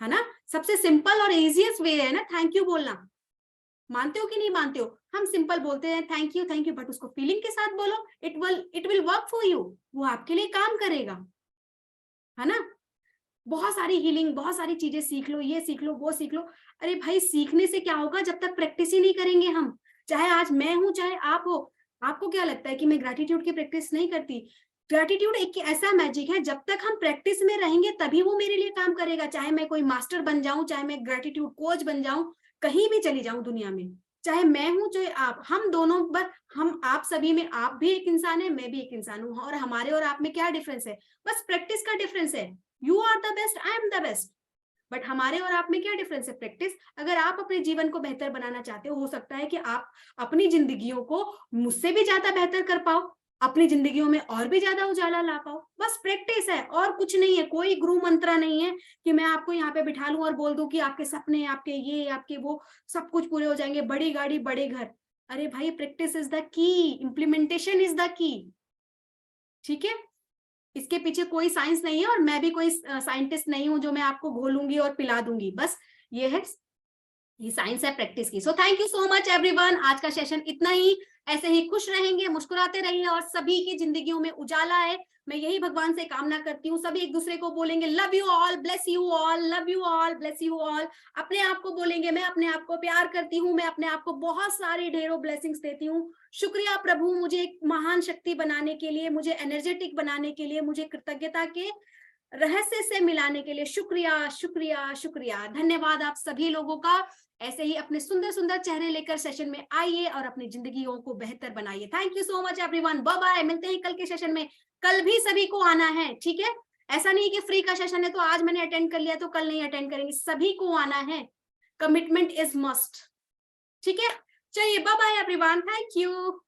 है ना। सबसे सिंपल और इजीएस्ट वे है ना थैंक यू बोलना। मानते हो कि नहीं मानते हो? हम सिंपल बोलते हैं थैंक यू, बट उसको फीलिंग के साथ बोलो, it will work for you, वो आपके लिए काम करेगा, है ना। बहुत सारी हीलिंग, बहुत सारी चीजें सीख लो, ये सीख लो वो सीख लो। अरे भाई, सीखने से क्या होगा जब तक प्रैक्टिस ही नहीं करेंगे हम? चाहे आज मैं हूं, चाहे आप हो। आपको क्या लगता है कि मैं ग्रैटिट्यूड की प्रैक्टिस नहीं करती? ग्रैटिट्यूड एक ऐसा मैजिक है, जब तक हम प्रैक्टिस में रहेंगे तभी वो मेरे लिए काम करेगा। चाहे मैं कोई मास्टर बन जाऊं, चाहे मैं ग्रैटिट्यूड कोच बन जाऊं, कहीं भी चली जाऊं दुनिया में, चाहे मैं हूं चाहे आप, हम दोनों, बस हम आप सभी में, आप भी एक इंसान है, मैं भी एक इंसान हूं, और हमारे और आप में क्या डिफरेंस है? बस प्रैक्टिस का डिफरेंस है। You are the best, I am the best, but हमारे और आप में क्या डिफरेंस है? प्रैक्टिस। अगर आप अपने जीवन को बेहतर बनाना चाहते हो सकता है कि आप अपनी जिंदगियों को मुझसे भी ज्यादा बेहतर कर पाओ, अपनी जिंदगियों में और भी ज्यादा उजाला ला पाओ। बस प्रैक्टिस है और कुछ नहीं है। कोई गुरु मंत्र नहीं है कि मैं आपको यहाँ पे बिठा लूं और बोल दूं कि आपके सपने, आपके ये, आपके वो, सब कुछ पूरे हो जाएंगे, बड़ी गाड़ी बड़े घर। अरे भाई, practice is the key, implementation is the key, ठीक है। इसके पीछे कोई साइंस नहीं है, और मैं भी कोई साइंटिस्ट नहीं हूं जो मैं आपको घोलूंगी और पिला दूंगी। बस ये है, ये साइंस है प्रैक्टिस की। सो thank you so much everyone. आज का सेशन इतना ही। ऐसे ही खुश रहेंगे, मुस्कुराते रहिए, और सभी की जिंदगियों में उजाला है। मैं यही भगवान से कामना करती हूँ। सभी एक दूसरे को बोलेंगे love you all, bless you all, love you all, bless you all. अपने आप को बोलेंगे मैं अपने आप को प्यार करती हूँ, मैं अपने आप को बहुत सारी ढेरों ब्लेसिंग्स देती हूँ। शुक्रिया प्रभु, मुझे एक महान शक्ति बनाने के लिए, मुझे एनर्जेटिक बनाने के लिए, मुझे कृतज्ञता के रहस्य से मिलाने के लिए शुक्रिया, शुक्रिया, शुक्रिया। धन्यवाद आप सभी लोगों का। ऐसे ही अपने सुंदर सुंदर चेहरे लेकर सेशन में आइए और अपनी जिंदगियों को बेहतर बनाइए। Thank you so much everyone, bye bye. मिलते हैं कल के सेशन में। कल भी सभी को आना है, ठीक है। ऐसा नहीं कि फ्री का सेशन है तो आज मैंने अटेंड कर लिया तो कल नहीं अटेंड करेंगे, सभी को आना है। कमिटमेंट इज मस्ट, ठीक है। चलिए bye bye everyone, thank you.